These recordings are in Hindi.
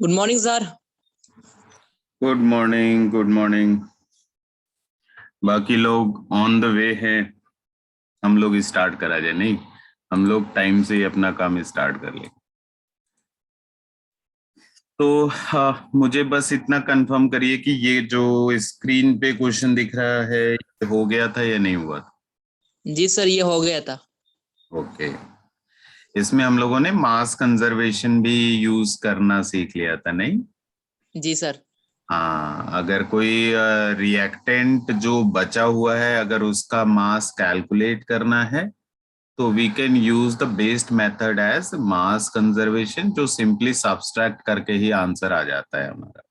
Good morning sir. Good morning, good morning. बाकी लोग ऑन द वे हैं। हम लोग स्टार्ट करा जाए? नहीं, हम लोग टाइम से ही अपना काम स्टार्ट कर ले। तो हाँ, मुझे बस इतना कंफर्म करिए कि ये जो स्क्रीन पे क्वेश्चन दिख रहा है ये हो गया था या नहीं हुआ था? जी सर, ये हो गया था। ओके। इसमें हम लोगों ने मास कंजर्वेशन भी यूज करना सीख लिया था, नहीं? जी सर। हाँ, अगर कोई रिएक्टेंट जो बचा हुआ है, अगर उसका मास कैलकुलेट करना है तो we can use the based method as mass conservation, जो सिंपली सब्सट्रैक्ट करके ही आंसर आ जाता है हमारा।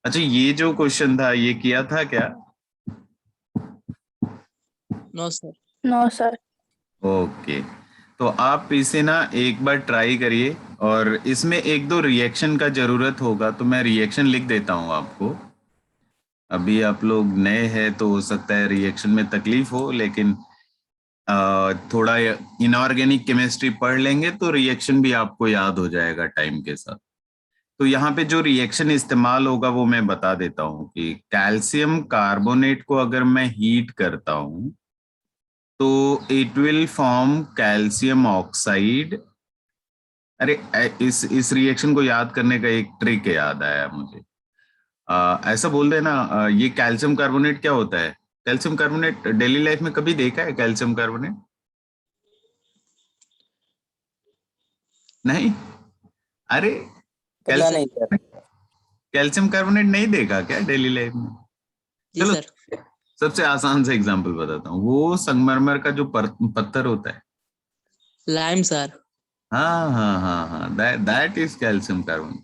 अच्छा, ये जो क्वेश्चन था ये किया था क्या? No sir. No sir. Okay. तो आप इसे ना एक बार ट्राई करिए, और इसमें एक दो रिएक्शन का जरूरत होगा, तो मैं रिएक्शन लिख देता हूँ आपको। अभी आप लोग नए हैं तो हो सकता है रिएक्शन में तकलीफ हो, लेकिन थोड़ा इनऑर्गेनिक केमिस्ट्री पढ़ लेंगे तो रिएक्शन भी आपको याद हो जाएगा टाइम के साथ। तो यहाँ पे जो रिएक्शन इस्तेमाल होगा वो मैं बता देता हूँ कि कैल्शियम कार्बोनेट को अगर मैं हीट करता हूँ तो it will form calcium oxide. अरे, इस रिएक्शन को याद करने का एक ट्रिक याद आया मुझे। ऐसा बोल देना, ये कैल्शियम कार्बोनेट क्या होता है? कैल्शियम कार्बोनेट डेली लाइफ में कभी देखा है कैल्शियम कार्बोनेट? नहीं? अरे, जी सर। कैल्शियम कार्बोनेट नहीं देखा क्या डेली लाइफ में? जी चलो, सर। सबसे आसान सा एग्जांपल बताता हूँ। वो संगमरमर का जो पत्थर होता है। Lime sir. हाँ हाँ हाँ हाँ, दैट इज कैल्शियम कार्बोनेट।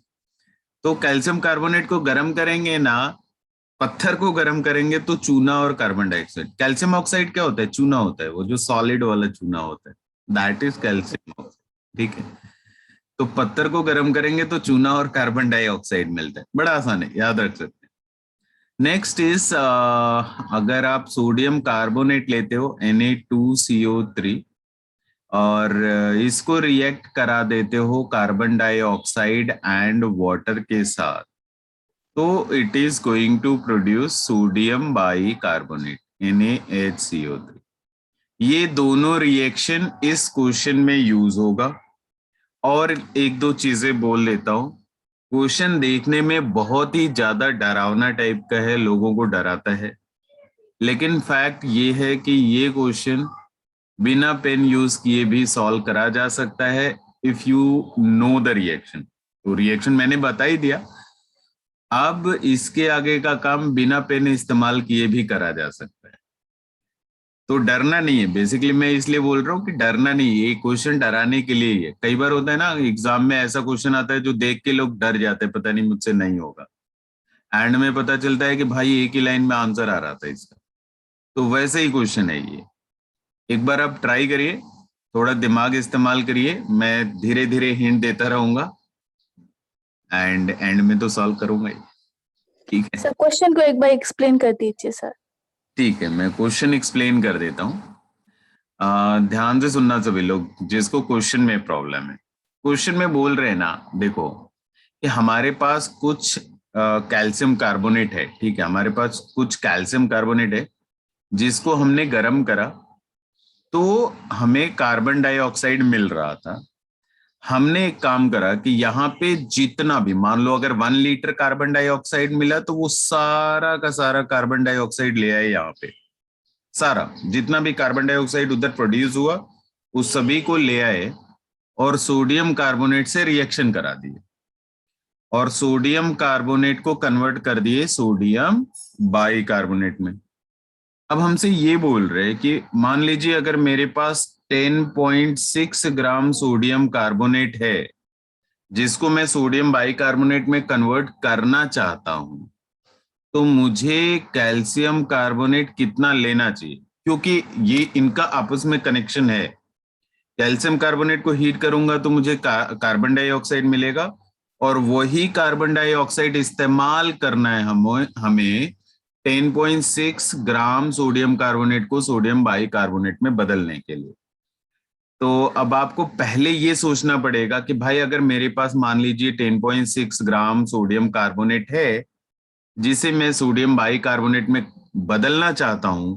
तो कैल्शियम कार्बोनेट को गर्म करेंगे ना, पत्थर को गर्म करेंगे तो चूना और कार्बन डाइऑक्साइड। कैल्शियम ऑक्साइड क्या होता है? चूना होता है, वो जो सॉलिड वाला चूना होता है। That is calcium oxide. ठीक है। तो पत्थर को गर्म करेंगे तो चूना और कार्बन डाइऑक्साइड मिलता है। बड़ा आसान है, याद रख सकते हैं। नेक्स्ट इज, अगर आप सोडियम कार्बोनेट लेते हो Na2CO3, और इसको रिएक्ट करा देते हो कार्बन डाइऑक्साइड एंड वाटर के साथ, तो it is going to produce sodium bicarbonate NaHCO3। ये दोनों रिएक्शन इस क्वेश्चन में यूज होगा। और एक दो चीजें बोल लेता हूँ। क्वेश्चन देखने में बहुत ही ज्यादा डरावना टाइप का है, लोगों को डराता है, लेकिन फैक्ट ये है कि ये क्वेश्चन बिना पेन यूज किए भी सॉल्व करा जा सकता है, if you know the reaction. तो रिएक्शन मैंने बता ही दिया। अब इसके आगे का काम बिना पेन इस्तेमाल किए भी करा जा सकता है। तो डरना नहीं है, बेसिकली मैं इसलिए बोल रहा हूँ कि डरना नहीं है, ये क्वेश्चन डराने के लिए ही है। कई बार होता है ना, एग्जाम में ऐसा क्वेश्चन आता है जो देख के लोग डर जाते हैं, पता नहीं मुझसे नहीं होगा। एंड में पता चलता है कि भाई एक ही लाइन में आंसर आ रहा था इसका। तो वैसे ही क्वेश्चन है ये। एक बार आप ट्राई करिए, थोड़ा दिमाग इस्तेमाल करिए, मैं धीरे धीरे हिंट देता रहूंगा, एंड एंड में तो सॉल्व करूंगा ही। ठीक है? सर क्वेश्चन को एक बार एक्सप्लेन कर दीजिए सर। ठीक है, मैं क्वेश्चन एक्सप्लेन कर देता हूँ। ध्यान से सुनना सभी लोग जिसको क्वेश्चन में प्रॉब्लम है। क्वेश्चन में बोल रहे हैं ना, देखो कि हमारे पास कुछ कैल्शियम कार्बोनेट है। ठीक है, हमारे पास कुछ कैल्शियम कार्बोनेट है जिसको हमने गर्म करा तो हमें कार्बन डाइऑक्साइड मिल रहा था। हमने एक काम करा कि यहाँ पे जितना भी, मान लो अगर 1 लीटर कार्बन डाइऑक्साइड मिला तो वो सारा का सारा कार्बन डाइऑक्साइड ले आए यहाँ पे। सारा जितना भी कार्बन डाइऑक्साइड उधर प्रोड्यूस हुआ उस सभी को ले आए और सोडियम कार्बोनेट से रिएक्शन करा दिए, और सोडियम कार्बोनेट को कन्वर्ट कर दिए सोडियम बाइकार्बोनेट में। अब हमसे ये बोल रहे हैं कि मान लीजिए अगर मेरे पास 10.6 ग्राम सोडियम कार्बोनेट है जिसको मैं सोडियम बाइकार्बोनेट में कन्वर्ट करना चाहता हूं, तो मुझे कैल्शियम कार्बोनेट कितना लेना चाहिए? क्योंकि ये इनका आपस में कनेक्शन है। कैल्शियम कार्बोनेट को हीट करूंगा तो मुझे कार्बन डाइऑक्साइड मिलेगा, और वही कार्बन डाइऑक्साइड इस्तेमाल करना है हमें 10.6 ग्राम सोडियम कार्बोनेट को सोडियम बाइकार्बोनेट में बदलने के लिए। तो अब आपको पहले ये सोचना पड़ेगा कि भाई अगर मेरे पास मान लीजिए 10.6 ग्राम सोडियम कार्बोनेट है, जिसे मैं सोडियम बाइकार्बोनेट में बदलना चाहता हूं,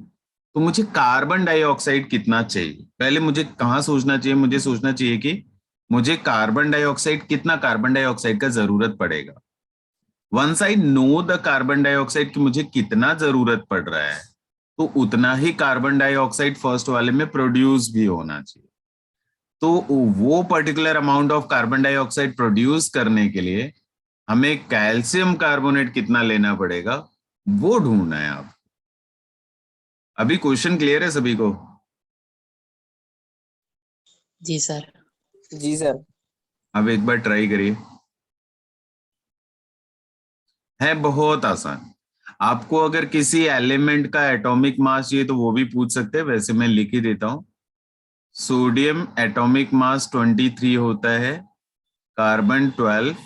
तो मुझे कार्बन डाइऑक्साइड कितना चाहिए। पहले मुझे कहाँ सोचना चाहिए, मुझे सोचना चाहिए कि मुझे कार्बन डाइऑक्साइड, कितना कार्बन डाइऑक्साइड का जरूरत पड़ेगा। Once I know the carbon dioxide की मुझे कितना जरूरत पड़ रहा है, तो उतना ही कार्बन डाइऑक्साइड फर्स्ट वाले में प्रोड्यूस भी होना चाहिए। तो वो particular amount of carbon dioxide produce करने के लिए हमें कैल्शियम कार्बोनेट कितना लेना पड़ेगा, वो ढूंढना है आप। अभी क्वेश्चन क्लियर है सभी को? जी सर। जी सर। अब एक बार ट्राई करिए। है बहुत आसान। आपको अगर किसी एलिमेंट का एटॉमिक मास चाहिए तो वो भी पूछ सकते हैं, वैसे मैं लिख ही देता हूं। सोडियम एटॉमिक मास 23 होता है, कार्बन 12,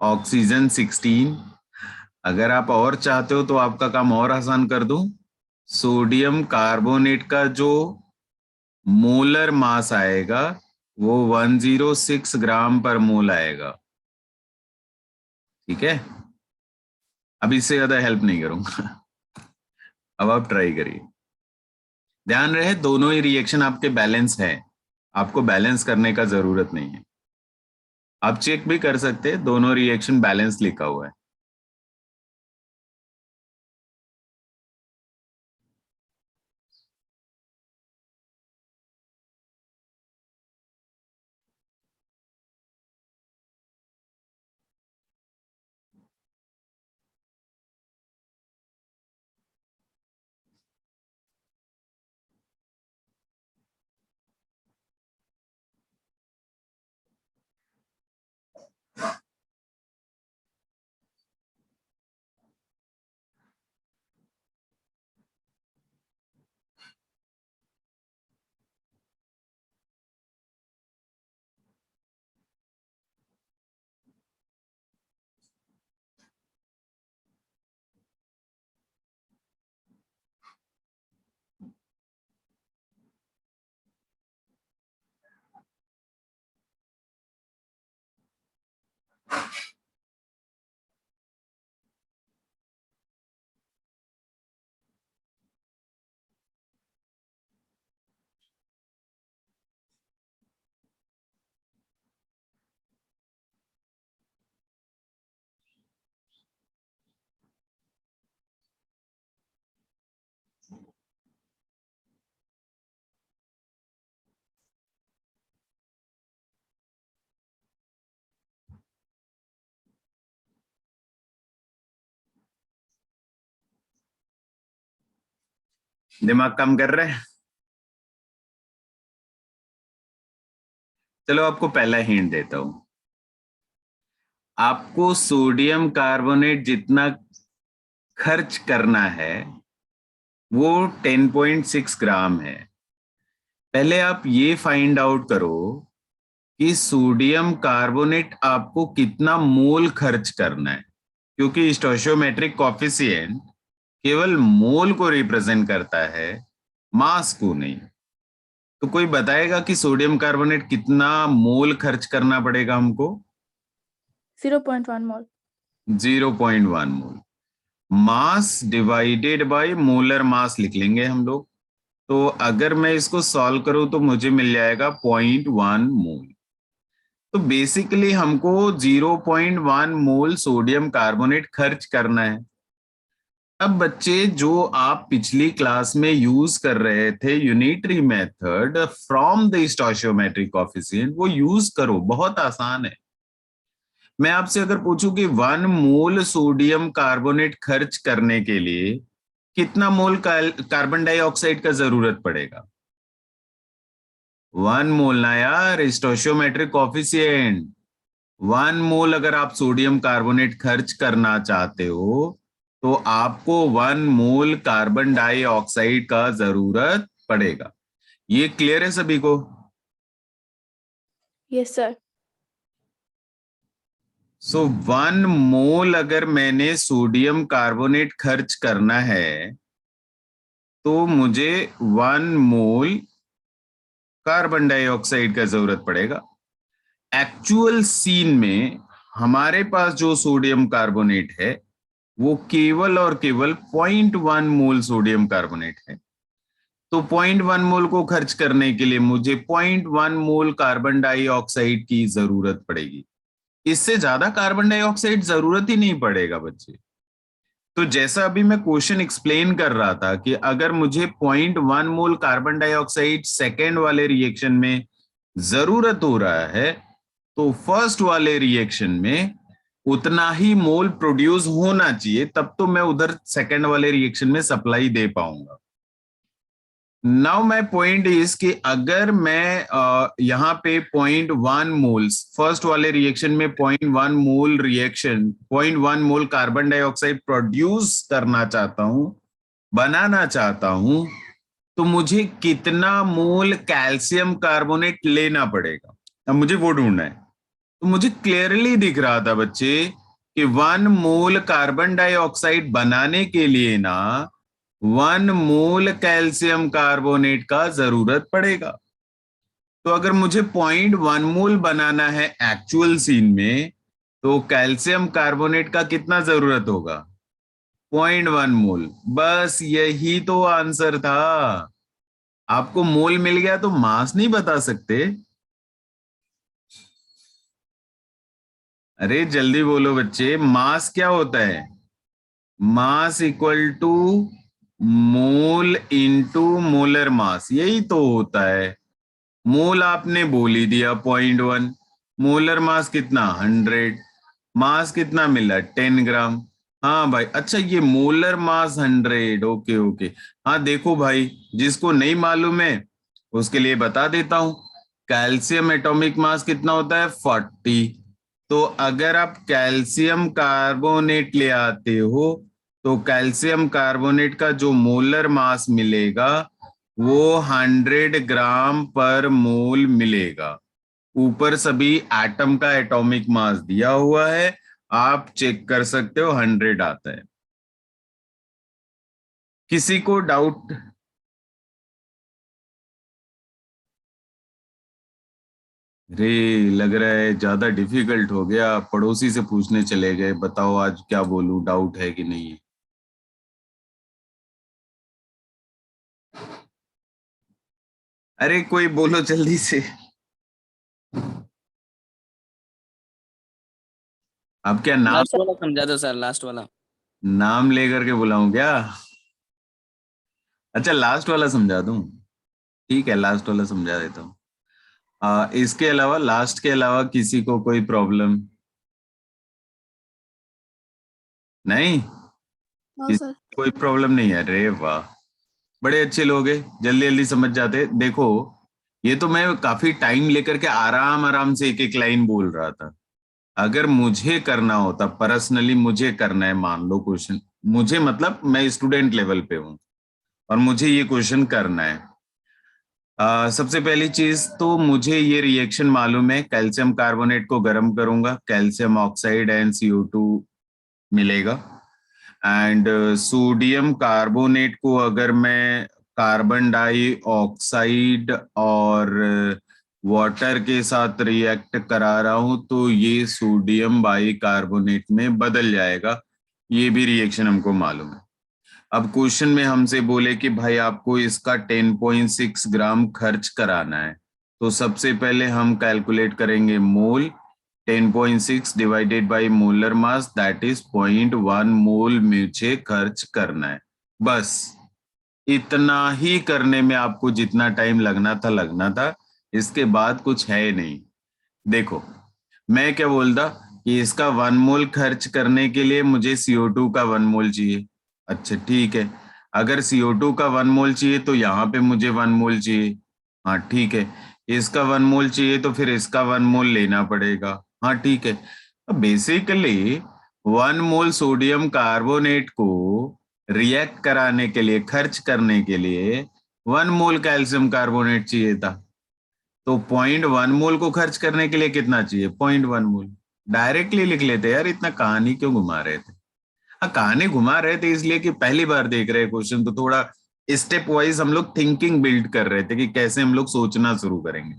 ऑक्सीजन 16। अगर आप और चाहते हो तो आपका काम और आसान कर दूं, सोडियम कार्बोनेट का जो मोलर मास आएगा वो 106 ग्राम पर मोल आएगा। ठीक है, अब इससे ज्यादा हेल्प नहीं करूंगा। अब आप ट्राई करिए। ध्यान रहे दोनों ही रिएक्शन आपके बैलेंस है, आपको बैलेंस करने का जरूरत नहीं है। आप चेक भी कर सकते हैं, दोनों रिएक्शन बैलेंस लिखा हुआ है। दिमाग काम कर रहे हैं? चलो आपको पहला हिंट देता हूं। आपको सोडियम कार्बोनेट जितना खर्च करना है वो 10.6 ग्राम है। पहले आप ये फाइंड आउट करो कि सोडियम कार्बोनेट आपको कितना मोल खर्च करना है, क्योंकि स्टोइचियोमेट्रिक कोफिशिएंट केवल मोल को रिप्रेजेंट करता है, मास को नहीं। तो कोई बताएगा कि सोडियम कार्बोनेट कितना मोल खर्च करना पड़ेगा हमको? 0.1 mole. 0.1 mole. Mass divided by molar mass लिख लेंगे हम लोग। तो अगर मैं इसको सॉल्व करूं तो मुझे मिल जाएगा 0.1 मोल। तो बेसिकली हमको 0.1 मोल सोडियम कार्बोनेट खर्च करना है। अब बच्चे, जो आप पिछली क्लास में यूज कर रहे थे unitary method from the stoichiometric coefficient, वो यूज करो, बहुत आसान है। मैं आपसे अगर पूछूं कि 1 मोल सोडियम कार्बोनेट खर्च करने के लिए कितना मोल कार्बन डाइऑक्साइड का जरूरत पड़ेगा? 1 मोल ना यार, स्टोइचियोमेट्रिक कोएफिशिएंट। 1 मोल अगर आप सोडियम कार्बोनेट खर्च करना चाहते हो तो आपको 1 मोल कार्बन डाइऑक्साइड का जरूरत पड़ेगा। ये क्लियर है सभी को? Yes sir. सो 1 मोल अगर मैंने सोडियम कार्बोनेट खर्च करना है तो मुझे 1 मोल कार्बन डाइऑक्साइड का जरूरत पड़ेगा। एक्चुअल सीन में हमारे पास जो सोडियम कार्बोनेट है वो केवल और केवल 0.1 मोल सोडियम कार्बोनेट है। तो 0.1 मोल को खर्च करने के लिए मुझे 0.1 मोल कार्बन डाइऑक्साइड की जरूरत पड़ेगी। इससे ज्यादा कार्बन डाइऑक्साइड जरूरत ही नहीं पड़ेगा बच्चे। तो जैसा अभी मैं क्वेश्चन एक्सप्लेन कर रहा था कि अगर मुझे 0.1 मोल कार्बन डाइऑक्साइड सेकेंड वाले रिएक्शन में जरूरत हो रहा है, तो फर्स्ट वाले रिएक्शन में उतना ही मोल प्रोड्यूस होना चाहिए, तब तो मैं उधर सेकेंड वाले रिएक्शन में सप्लाई दे पाऊंगा। नाउ माय पॉइंट इज कि अगर मैं यहाँ पे 0.1 मोल्स फर्स्ट वाले रिएक्शन में 0.1 mole reaction 0.1 mole carbon dioxide produce करना चाहता हूं, बनाना चाहता हूं, तो मुझे कितना मोल कैल्शियम कार्बोनेट लेना पड़ेगा, अब मुझे वो ढूंढना है। तो मुझे क्लियरली दिख रहा था बच्चे कि 1 मोल कार्बन डाइऑक्साइड बनाने के लिए ना 1 मोल कैल्शियम कार्बोनेट का जरूरत पड़ेगा। तो अगर मुझे 0.1 मोल बनाना है एक्चुअल सीन में, तो कैल्शियम कार्बोनेट का कितना जरूरत होगा? 0.1 मोल। बस यही तो आंसर था। आपको मोल मिल गया तो मास नहीं बता सकते? अरे जल्दी बोलो बच्चे, मास क्या होता है? Mass equal to mole into molar mass, यही तो होता है। मोल आपने बोल ही दिया 0.1, मोलर मास कितना 100, मास कितना मिला 10 ग्राम। हाँ भाई, अच्छा ये मोलर मास 100, ओके ओके। हाँ देखो भाई, जिसको नहीं मालूम है उसके लिए बता देता हूं, कैल्शियम एटॉमिक मास कितना होता है 40। तो अगर आप कैल्शियम कार्बोनेट ले आते हो तो कैल्शियम कार्बोनेट का जो मोलर मास मिलेगा वो 100 ग्राम पर मोल मिलेगा। ऊपर सभी एटम का एटॉमिक मास दिया हुआ है, आप चेक कर सकते हो 100 आता है। किसी को डाउट? रे, लग रहा है ज्यादा डिफिकल्ट हो गया, पड़ोसी से पूछने चले गए। बताओ आज क्या बोलूं, डाउट है कि नहीं है? अरे कोई बोलो जल्दी से। अब क्या नाम लास्ट वाला समझा दो सर, लास्ट वाला। नाम लेकर के बुलाऊं क्या? अच्छा लास्ट वाला समझा दूं, ठीक है लास्ट वाला समझा देता हूँ। इसके अलावा, लास्ट के अलावा किसी को कोई प्रॉब्लम नहीं? नो किसी सर। को कोई प्रॉब्लम नहीं है? अरे वाह, बड़े अच्छे लोग हैं, जल्दी जल्दी समझ जाते। देखो ये तो मैं काफी टाइम लेकर के आराम आराम से एक एक लाइन बोल रहा था। अगर मुझे करना होता, पर्सनली मुझे करना है, मान लो क्वेश्चन, मुझे मतलब मैं स्टूडेंट लेवल पे हूँ और मुझे ये क्वेश्चन करना है। सबसे पहली चीज तो मुझे ये रिएक्शन मालूम है, कैल्शियम कार्बोनेट को गर्म करूंगा, कैल्शियम ऑक्साइड एंड CO2 मिलेगा। एंड सोडियम कार्बोनेट को अगर मैं कार्बन डाइऑक्साइड और वाटर के साथ रिएक्ट करा रहा हूं तो ये सोडियम बाइकार्बोनेट में बदल जाएगा। ये भी रिएक्शन हमको मालूम है। अब क्वेश्चन में हमसे बोले कि भाई आपको इसका 10.6 ग्राम खर्च कराना है, तो सबसे पहले हम कैलकुलेट करेंगे मोल। 10.6 divided by molar mass, that is 0.1 मोल मुझे खर्च करना है। बस इतना ही करने में आपको जितना टाइम लगना था, इसके बाद कुछ है नहीं। देखो मैं क्या बोलता कि इसका 1 मोल खर्च करने के लिए मुझे CO2 का 1 मोल चाहिए। अच्छा ठीक है, अगर CO2 का 1 मोल चाहिए तो यहाँ पे मुझे 1 मोल चाहिए। हाँ ठीक है, इसका 1 मोल चाहिए तो फिर इसका 1 मोल लेना पड़ेगा। हाँ ठीक है, बेसिकली 1 मोल सोडियम कार्बोनेट को रिएक्ट कराने के लिए, खर्च करने के लिए 1 मोल कैल्शियम कार्बोनेट चाहिए था। तो 0.1 मोल को खर्च करने के लिए कितना चाहिए? 0.1 मोल। डायरेक्टली लिख लेते यार, इतना कहानी क्यों घुमा रहे थे? हाँ कहानी घुमा रहे थे इसलिए कि पहली बार देख रहे क्वेश्चन, तो थोड़ा स्टेप वाइज हम लोग थिंकिंग बिल्ड कर रहे थे कि कैसे हम लोग सोचना शुरू करेंगे।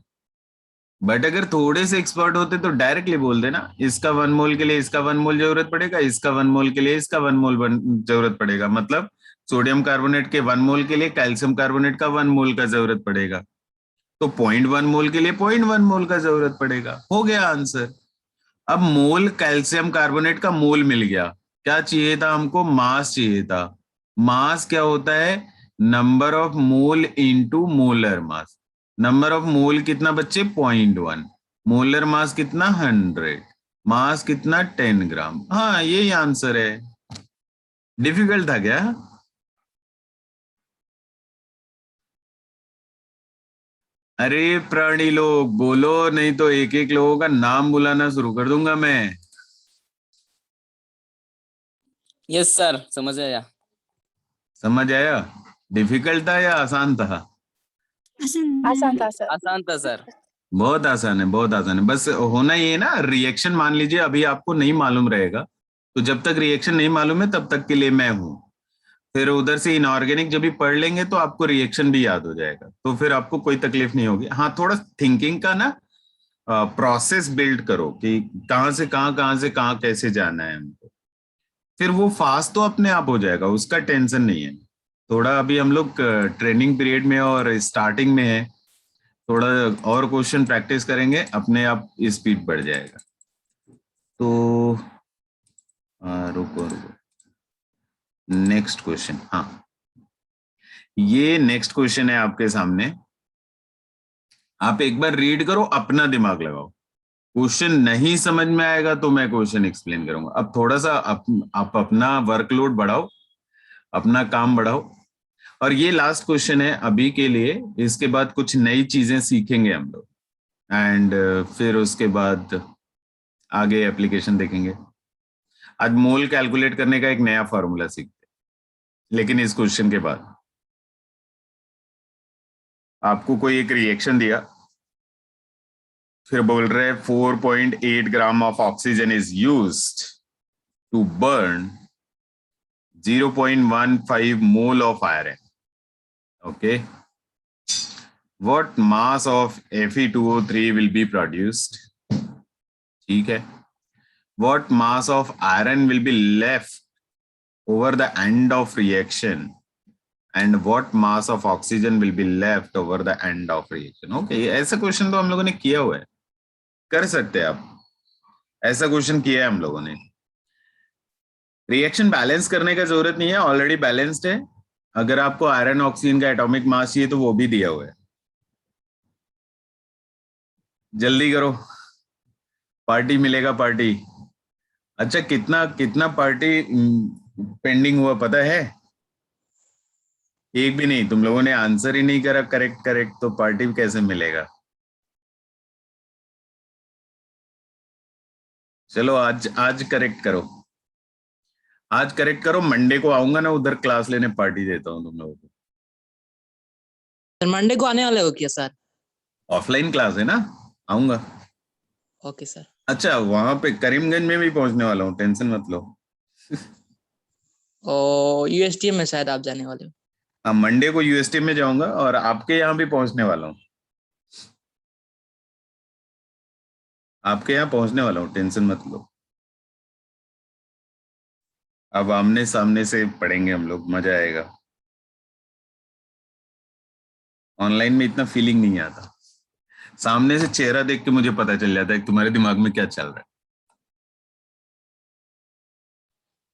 बट अगर थोड़े से एक्सपर्ट होते तो डायरेक्टली बोल देना, इसका 1 मोल के लिए इसका 1 मोल जरूरत पड़ेगा, इसका 1 मोल के लिए इसका 1 मोल जरूरत पड़ेगा, मतलब सोडियम कार्बोनेट के 1 मोल के लिए कैल्शियम कार्बोनेट का 1 मोल का जरूरत पड़ेगा, तो 0.1 मोल के लिए 0.1 मोल का जरूरत पड़ेगा। हो गया आंसर। अब मोल कैल्शियम कार्बोनेट का मोल मिल गया, क्या चाहिए था हमको? मास चाहिए था। मास क्या होता है? Number of mole into molar mass. Number of मोल कितना बच्चे? 0.1। मोलर मास कितना? 100। मास कितना? 10 ग्राम। हाँ, यही आंसर है। डिफिकल्ट था क्या? अरे प्राणी लोग बोलो, नहीं तो एक एक लोगों का नाम बुलाना शुरू कर दूंगा मैं। यस सर, समझ आया। समझ आया? डिफिकल्ट था या आसान था? आसान था सर। आसान था सर। बहुत आसान है, बहुत आसान है। बस होना ये है ना, रिएक्शन मान लीजिए अभी आपको नहीं मालूम रहेगा, तो जब तक रिएक्शन नहीं मालूम है तब तक के लिए मैं हूं। फिर उधर से इनऑर्गेनिक जब भी पढ़ लेंगे तो आपको रिएक्शन भी याद हो जाएगा, तो फिर आपको कोई तकलीफ नहीं होगी। हाँ, थोड़ा थिंकिंग का ना प्रोसेस बिल्ड करो कि कहाँ से कहाँ कैसे जाना है हमको। फिर वो फास्ट तो अपने आप हो जाएगा, उसका टेंशन नहीं है। थोड़ा अभी हम लोग ट्रेनिंग पीरियड में और स्टार्टिंग में है, थोड़ा और क्वेश्चन प्रैक्टिस करेंगे, अपने आप स्पीड बढ़ जाएगा। तो रुको रुको, नेक्स्ट क्वेश्चन। हाँ, ये नेक्स्ट क्वेश्चन है आपके सामने। आप एक बार रीड करो, अपना दिमाग लगाओ। क्वेश्चन नहीं समझ में आएगा तो मैं क्वेश्चन एक्सप्लेन करूंगा। अब थोड़ा सा आप अपना वर्कलोड बढ़ाओ, अपना काम बढ़ाओ। और ये लास्ट क्वेश्चन है अभी के लिए, इसके बाद कुछ नई चीजें सीखेंगे हम लोग, एंड फिर उसके बाद आगे एप्लीकेशन देखेंगे। आज मोल कैलकुलेट करने का एक नया फॉर्मूला सीखते हैं, लेकिन इस क्वेश्चन के बाद आपको कोई एक रिएक्शन दिया, फिर बोल रहे 4.8 gram of oxygen is used to burn 0.15 mole of iron. Okay, what mass of Fe2O3 will be produced? ठीक है, what mass of iron will be left over the end of reaction and what mass of oxygen will be left over the end of reaction? Okay, ऐसा क्वेश्चन तो हम लोगों ने किया हुआ है, कर सकते हैं आप। ऐसा क्वेश्चन किया है हम लोगों ने। रिएक्शन बैलेंस करने का जरूरत नहीं है, ऑलरेडी बैलेंस्ड है। अगर आपको आयरन ऑक्सीजन का एटॉमिक मास चाहिए तो वो भी दिया हुआ है। जल्दी करो, पार्टी मिलेगा पार्टी। अच्छा, कितना कितना पार्टी पेंडिंग हुआ पता है? एक भी नहीं। तुम लोगों ने आंसर ही नहीं करा करेक्ट करेक्ट, तो पार्टी कैसे मिलेगा? चलो आज आज करेक्ट करो, आज करेक्ट करो। मंडे को आऊंगा ना उधर, क्लास लेने, पार्टी देता हूँ तुम लोगों को। सर मंडे को आने वाले हो क्या सर? ऑफलाइन क्लास है ना, आऊंगा। Okay sir. अच्छा, वहां पे करीमगंज में भी पहुंचने वाला हूँ, टेंशन मत लो। और यूएसटीएम में शायद आप जाने वाले हो। हाँ, मंडे को यूएसटी में जाऊंगा और आपके यहाँ भी पहुंचने वाला हूँ। आपके यहाँ पहुंचने वाला हूँ, टेंशन मत लो। अब आमने सामने से पढ़ेंगे हम लोग, मजा आएगा। ऑनलाइन में इतना फीलिंग नहीं आता। सामने से चेहरा देख के मुझे पता चल जाता है कि तुम्हारे दिमाग में क्या चल रहा है।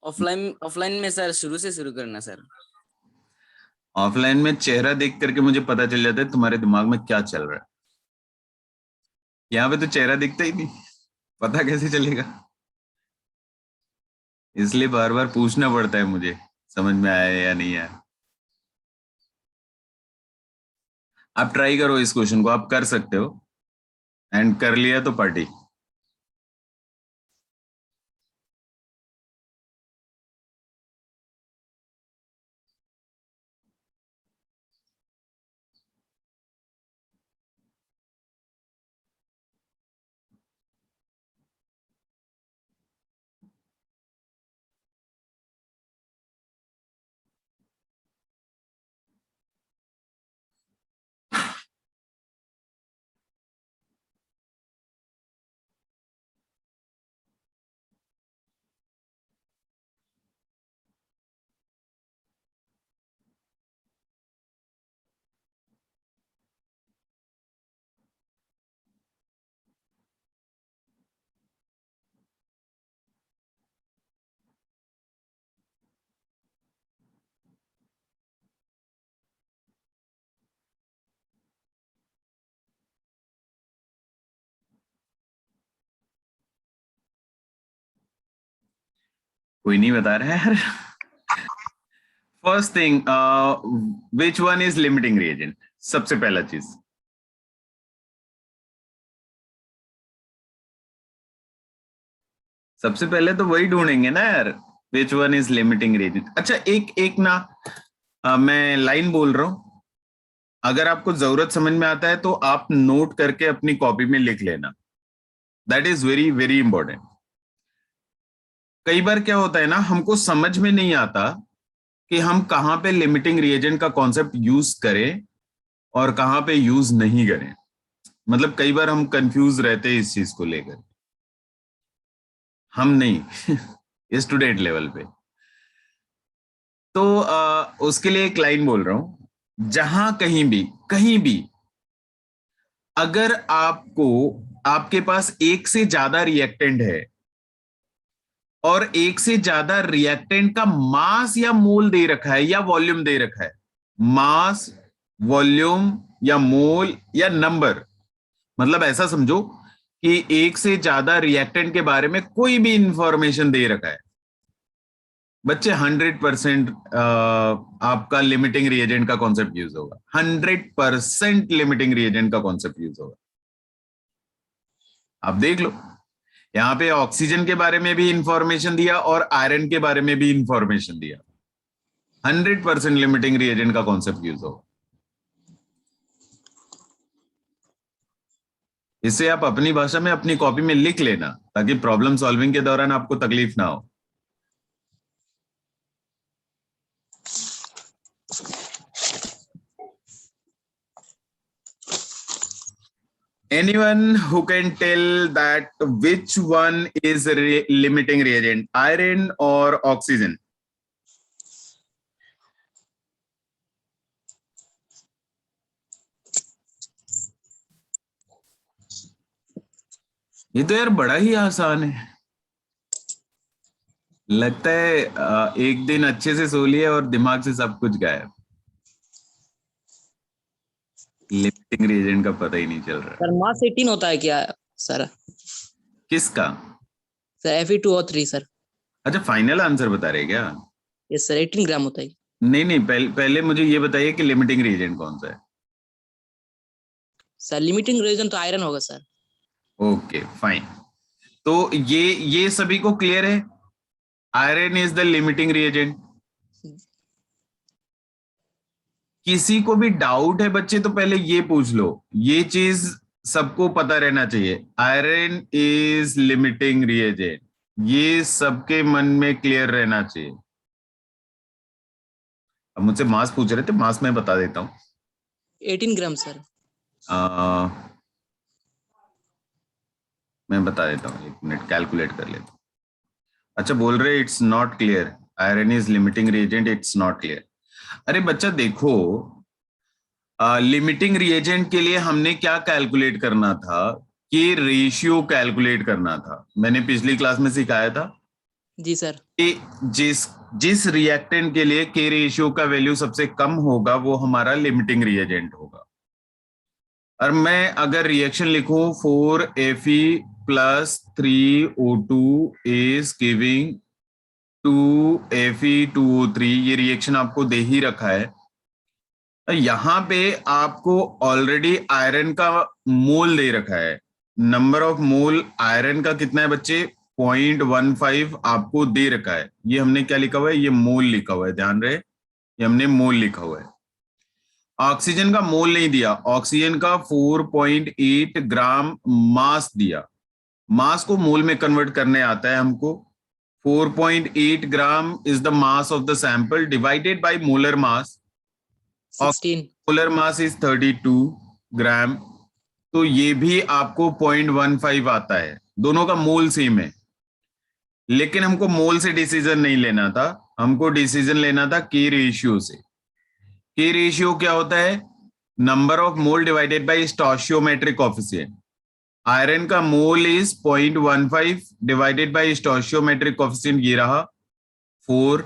ऑफलाइन ऑफलाइन में सर शुरू से शुरू करना सर। ऑफलाइन में चेहरा देख करके मुझे पता चल जाता है तुम्हारे दिमाग में क्या चल रहा है। यहाँ पे तो चेहरा दिखता ही नहीं, पता कैसे चलेगा? इसलिए बार बार पूछना पड़ता है मुझे, समझ में आया या नहीं आया। आप ट्राई करो इस क्वेश्चन को, आप कर सकते हो, एंड कर लिया तो पार्टी। कोई नहीं बता रहा है यार। First thing, which one is limiting reagent? सबसे पहला चीज, सबसे पहले तो वही ढूंढेंगे ना यार, which one is limiting reagent. अच्छा एक एक ना, मैं लाइन बोल रहा हूं, अगर आपको जरूरत समझ में आता है तो आप नोट करके अपनी कॉपी में लिख लेना, that is very very important. कई बार क्या होता है ना, हमको समझ में नहीं आता कि हम कहाँ पे लिमिटिंग रिएजेंट का कॉन्सेप्ट यूज करें और कहाँ पे यूज नहीं करें। मतलब कई बार हम कंफ्यूज रहते हैं इस चीज को लेकर, हम नहीं स्टूडेंट लेवल पे। तो उसके लिए एक लाइन बोल रहा हूं, जहां कहीं भी अगर आपको, आपके पास एक से ज्यादा रिएक्टेंट है और एक से ज्यादा रिएक्टेंट का मास या मोल दे रखा है या वॉल्यूम दे रखा है, मास, वॉल्यूम या मोल या नंबर, मतलब ऐसा समझो कि एक से ज्यादा रिएक्टेंट के बारे में कोई भी इंफॉर्मेशन दे रखा है, बच्चे 100% आपका लिमिटिंग रिएजेंट का कॉन्सेप्ट यूज होगा। 100% लिमिटिंग रिएजेंट का कॉन्सेप्ट यूज होगा। आप देख लो, यहां पे ऑक्सीजन के बारे में भी इंफॉर्मेशन दिया और आयरन के बारे में भी इंफॉर्मेशन दिया। 100% लिमिटिंग रिएजेंट का कॉन्सेप्ट यूज होगा। इससे आप अपनी भाषा में अपनी कॉपी में लिख लेना, ताकि प्रॉब्लम सॉल्विंग के दौरान आपको तकलीफ ना हो। Anyone who can tell that which one is limiting reagent, iron or oxygen? ये तो यार बड़ा ही आसान है, लगता है एक दिन अच्छे से सो लिए और दिमाग से सब कुछ गायब। लिमिटिंग रिएजेंट का पता ही नहीं चल रहा। सर मास 18 होता है क्या सर? किसका? Sir Fe2O3 sir. अच्छा फाइनल आंसर बता रहे क्या? यस सर, 18 ग्राम होता है। नहीं पहले मुझे ये बताइए कि लिमिटिंग रिएजेंट कौन सा है। सर लिमिटिंग रिएजेंट तो आयरन होगा सर। ओके फाइन, तो ये सभी को क्लियर है, iron is the limiting reagent. किसी को भी डाउट है बच्चे तो पहले ये पूछ लो, ये चीज सबको पता रहना चाहिए, आयरन इज लिमिटिंग रिएजेंट, ये सबके मन में क्लियर रहना चाहिए। अब मुझसे मास पूछ रहे थे, मास मैं बता देता हूं, 18 ग्राम सर। मैं बता देता हूँ, एक मिनट कैलकुलेट कर लेता हूँ। अच्छा बोल रहे it's not clear, iron is limiting reagent, it's not clear. अरे बच्चा देखो, लिमिटिंग रिएजेंट के लिए हमने क्या कैलकुलेट करना था कि रेशियो कैलकुलेट करना था। मैंने पिछली क्लास में सिखाया था जी सर। कि जिस रिएक्टेंट के लिए के रेशियो का वैल्यू सबसे कम होगा वो हमारा लिमिटिंग रिएजेंट होगा। और मैं अगर रिएक्शन लिखूं 4Fe plus 3O2 is giving 2Fe2O3, ये रिएक्शन आपको दे ही रखा है। यहां पे आपको ऑलरेडी आयरन का मोल दे रखा है, नंबर ऑफ मोल आयरन का कितना है बच्चे, 0.15 आपको दे रखा है। ये हमने क्या लिखा हुआ है, ये मोल लिखा हुआ है, ध्यान रहे ये हमने मोल लिखा हुआ है। ऑक्सीजन का मोल नहीं दिया, ऑक्सीजन का 4.8 ग्राम मास दिया। मास को मोल में कन्वर्ट करने आता है हमको। 4.8 gram is the mass of the sample divided by molar mass. 16 molar mass is 32 ग्राम, तो ये भी आपको 0.15 आता है। दोनों का मोल सेम है, लेकिन हमको मोल से डिसीजन नहीं लेना था, हमको डिसीजन लेना था के रेशियो से। के रेशियो क्या होता है, number of mole divided by stoichiometric coefficient. Iron का mole is 0.15 divided by stoichiometric coefficient, ये रहा 4।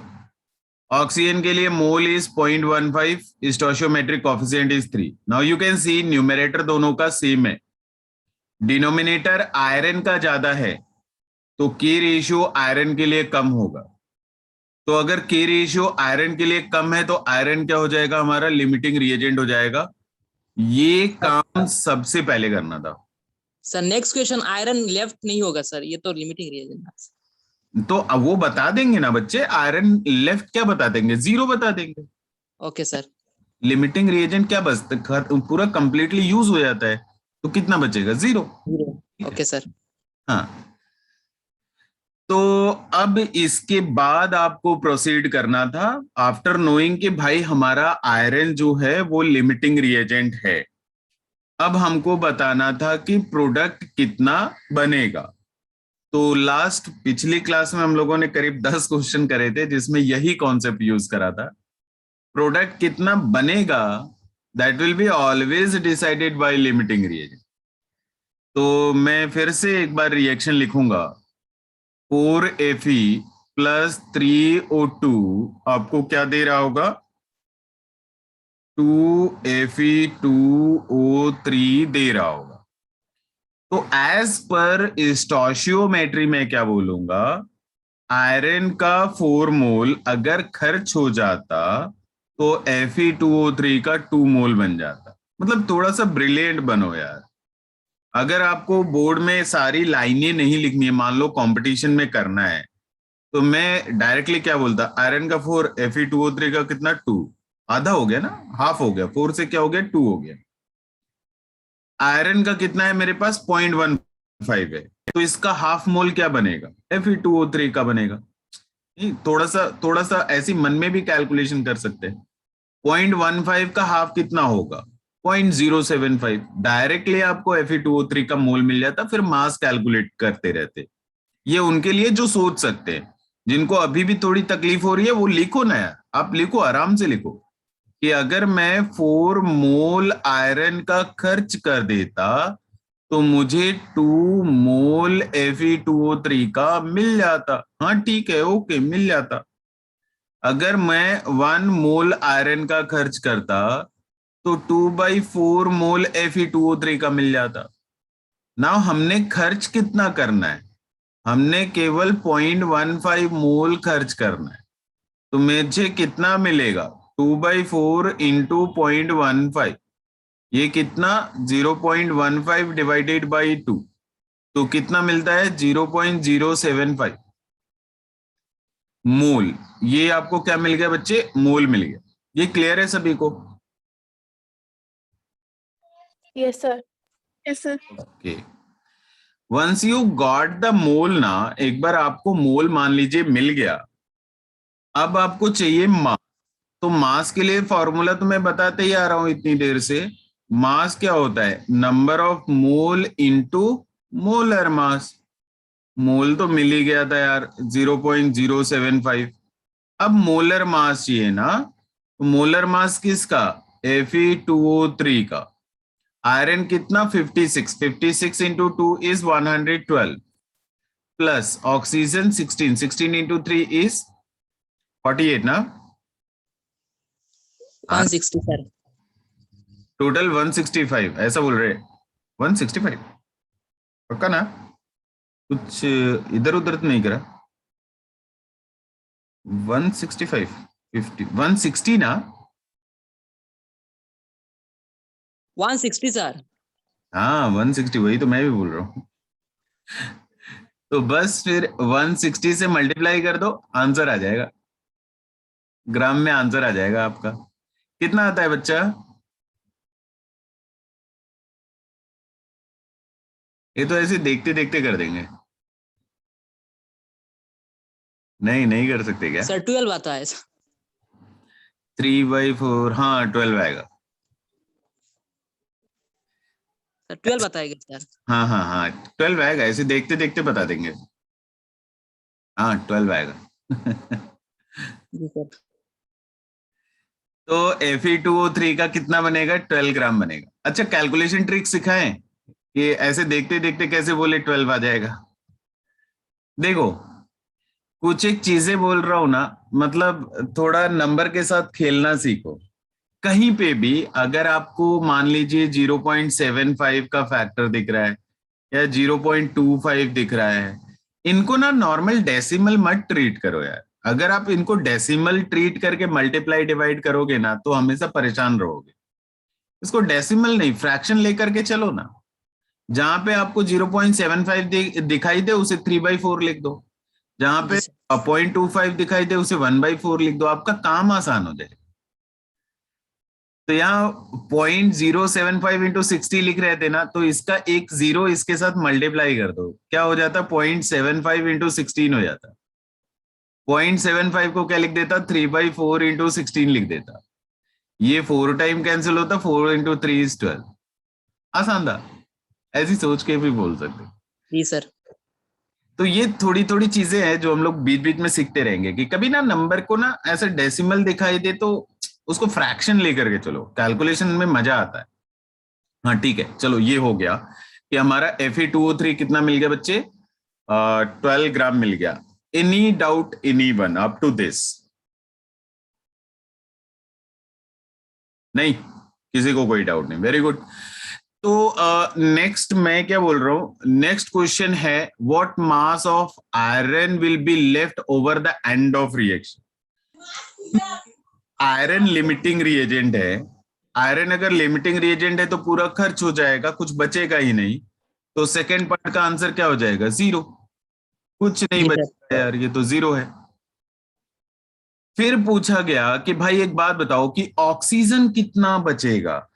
ऑक्सीजन के लिए mole is 0.15, stoichiometric coefficient is 3। Now you can see numerator दोनों का सेम है, डिनोमिनेटर आयरन का ज्यादा है तो के रेशियो आयरन के लिए कम होगा। तो अगर के रेशियो आयरन के लिए कम है तो आयरन क्या हो जाएगा, हमारा लिमिटिंग रिएजेंट हो जाएगा। ये काम सबसे पहले करना था। Sir next question iron left नहीं होगा सर, ये तो लिमिटिंग रिएजेंट। तो अब वो बता देंगे ना बच्चे, आयरन लेफ्ट क्या बता देंगे, 0 बता देंगे। Okay sir. लिमिटिंग रिएजेंट क्या बचता, पूरा कंप्लीटली यूज हो जाता है, तो कितना बचेगा, 0। Okay sir. हाँ, तो अब इसके बाद आपको प्रोसीड करना था आफ्टर नोइंग कि भाई हमारा आयरन जो है वो लिमिटिंग रिएजेंट है। अब हमको बताना था कि प्रोडक्ट कितना बनेगा। तो लास्ट पिछली क्लास में हम लोगों ने करीब 10 क्वेश्चन करे थे जिसमें यही कॉन्सेप्ट यूज करा था। प्रोडक्ट कितना बनेगा that will be always decided by limiting reagent. तो मैं फिर से एक बार रिएक्शन लिखूंगा, 4Fe प्लस 3O2 आपको क्या दे रहा होगा, 2Fe2O3 दे रहा होगा। तो एज पर स्टोशियोमेट्री में क्या बोलूंगा, आयरन का 4 मोल अगर खर्च हो जाता तो Fe2O3 का 2 मोल बन जाता। मतलब थोड़ा सा ब्रिलियंट बनो यार। अगर आपको बोर्ड में सारी लाइनें नहीं लिखनी है, मान लो कंपटीशन में करना है, तो मैं डायरेक्टली क्या बोलता, आयरन का 4 Fe2O3 का कितना 2, आधा हो गया ना, हाफ हो गया, 4 से क्या हो गया 2 हो गया। आयरन का कितना है मेरे पास 0.15 है, तो इसका हाफ मोल क्या बनेगा, Fe2O3 का बनेगा। थोड़ा सा ऐसी मन में भी कैलकुलेशन कर सकते हैं। 0.15 का हाफ कितना होगा, 0.075। डायरेक्टली आपको Fe2O3 का मोल मिल जाता, फिर मास कैलकुलेट करते रहते। ये उनके लिए जो सोच सकते हैं, जिनको अभी भी थोड़ी तकलीफ हो रही है वो लिखो ना यार, आप लिखो, आराम से लिखो कि अगर मैं 4 मोल आयरन का खर्च कर देता तो मुझे 2 मोल Fe2O3 का मिल जाता। हाँ ठीक है, ओके, मिल जाता। अगर मैं 1 मोल आयरन का खर्च करता तो 2/4 मोल Fe2O3 का मिल जाता ना। हमने खर्च कितना करना है, हमने केवल 0.15 मोल खर्च करना है, तो मुझे कितना मिलेगा, 2/4 इंटू 0.15, ये कितना 0.15 डिवाइडेड बाई 2, तो कितना मिलता है 0.075 मोल। ये आपको क्या मिल गया बच्चे, मोल मिल गया। ये क्लियर है सभी को? Yes, sir. Yes, sir. Okay, once you got the mole ना, एक बार आपको मोल मान लीजिए मिल गया, अब आपको चाहिए मास। तो मास के लिए फॉर्मूला तो मैं बताते ही आ रहा हूं इतनी देर से। मास क्या होता है, number of mole into molar mass. Mole तो मिल ही गया था यार 0.075। अब मोलर मास चाहिए ना, तो मोलर मास किसका, Fe2O3 का। आयरन कितना 56, 56 into 2 is 112 plus oxygen 16, 16 into 3 is 48 ना, 160 सर। टोटल 165 ऐसा बोल रहे, 165 पक्का ना, कुछ इधर उधर तो नहीं करा, 165 50 160 ना, 160 सर। हाँ 160, वही तो मैं भी बोल रहा हूँ। तो बस फिर 160 से मल्टीप्लाई कर दो, आंसर आ जाएगा, ग्राम में आंसर आ जाएगा आपका। कितना आता है बच्चा, ये तो ऐसे देखते देखते कर देंगे, नहीं नहीं कर सकते क्या? सर 12 आता है। 3/4, हाँ 12 आएगा। सर 12 बताएगा सर। हाँ हाँ हाँ 12 आएगा, ऐसे देखते देखते बता देंगे। हाँ 12 आएगा। जी सर। तो Fe2O3 का कितना बनेगा, 12 ग्राम बनेगा। अच्छा कैलकुलेशन ट्रिक सिखाएं कि ऐसे देखते देखते कैसे बोले 12 आ जाएगा। देखो कुछ एक चीजें बोल रहा हूं ना, मतलब थोड़ा नंबर के साथ खेलना सीखो। कहीं पे भी अगर आपको मान लीजिए 0.75 का फैक्टर दिख रहा है या 0.25 दिख रहा है, इनको ना नॉर्मल डेसिमल मत ट्रीट करो यार। अगर आप इनको डेसिमल ट्रीट करके मल्टीप्लाई डिवाइड करोगे ना तो हमेशा परेशान रहोगे। इसको डेसिमल नहीं, फ्रैक्शन लेकर के चलो ना। जहां पे आपको 0.75 दिखाई दे उसे 3/4 लिख दो, जहां पे जी सर। 0.25 दिखाई दे उसे 1/4 लिख दो, आपका काम आसान हो जाए। तो यहाँ 0.075 इंटू 60 लिख रहे थे ना, तो इसका एक जीरो इसके साथ मल्टीप्लाई कर दो, क्या हो जाता? 0.75 इंटू 16 हो जाता। 0.75 को क्या लिख देता? 3/4 इंटू 16 लिख देता। ये 4 टाइम कैंसिल होता, 4 इंटू 3 इज 12। आसान था, ऐसी सोच के भी बोल सकते। जी सर। तो ये थोड़ी थोड़ी चीजें हैं जो हम लोग बीच बीच में सीखते रहेंगे कि कभी ना नंबर को ना ऐसे डेसिमल दिखाई दे तो उसको फ्रैक्शन लेकर के चलो, कैलकुलेशन में मजा आता है। हाँ ठीक है, चलो ये हो गया कि हमारा Fe2O3 कितना मिल गया बच्चे? 12 ग्राम मिल गया। Any doubt any one up to this? नहीं, किसी को कोई डाउट नहीं, वेरी गुड। तो नेक्स्ट मैं क्या बोल रहा हूं, नेक्स्ट क्वेश्चन है what mass of iron will be left over the end of reaction. Iron limiting reagent है, आयरन अगर लिमिटिंग रिएजेंट है तो पूरा खर्च हो जाएगा, कुछ बचेगा ही नहीं। तो सेकेंड पार्ट का आंसर क्या हो जाएगा? 0, कुछ नहीं जी बचेगा यार, ये तो 0 है। फिर पूछा गया कि भाई एक बात बताओ कि ऑक्सीजन कितना बचेगा।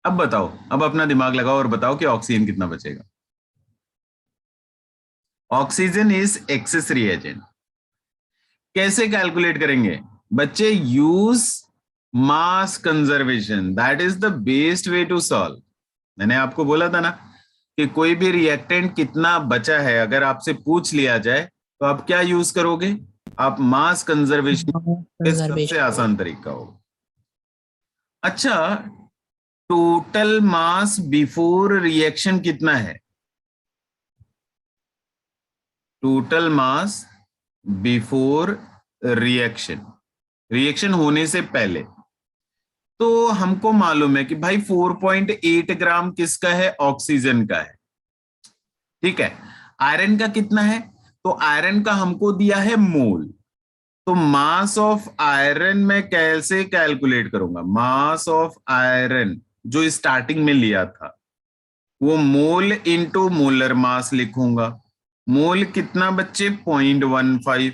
अब बताओ, अब अपना दिमाग लगाओ और बताओ कि ऑक्सीजन कितना बचेगा। Oxygen is excess reagent. कैसे कैलकुलेट करेंगे बच्चे? Use mass conservation, that is the best way to solve. मैंने आपको बोला था ना कि कोई भी रिएक्टेंट कितना बचा है अगर आपसे पूछ लिया जाए तो आप क्या यूज करोगे? आप मास कंजर्वेशन, सबसे आसान तरीका होगा। अच्छा, टोटल मास बिफोर रिएक्शन कितना है? Total mass before reaction, reaction होने से पहले। तो हमको मालूम है कि भाई 4.8 ग्राम किसका है? ऑक्सीजन का है। ठीक है, आयरन का कितना है? तो आयरन का हमको दिया है मोल। तो मास ऑफ आयरन मैं कैसे कैलकुलेट करूंगा? मास ऑफ आयरन जो स्टार्टिंग में लिया था वो मोल इंटू मोलर मास लिखूंगा। मोल कितना बच्चे? 0.15।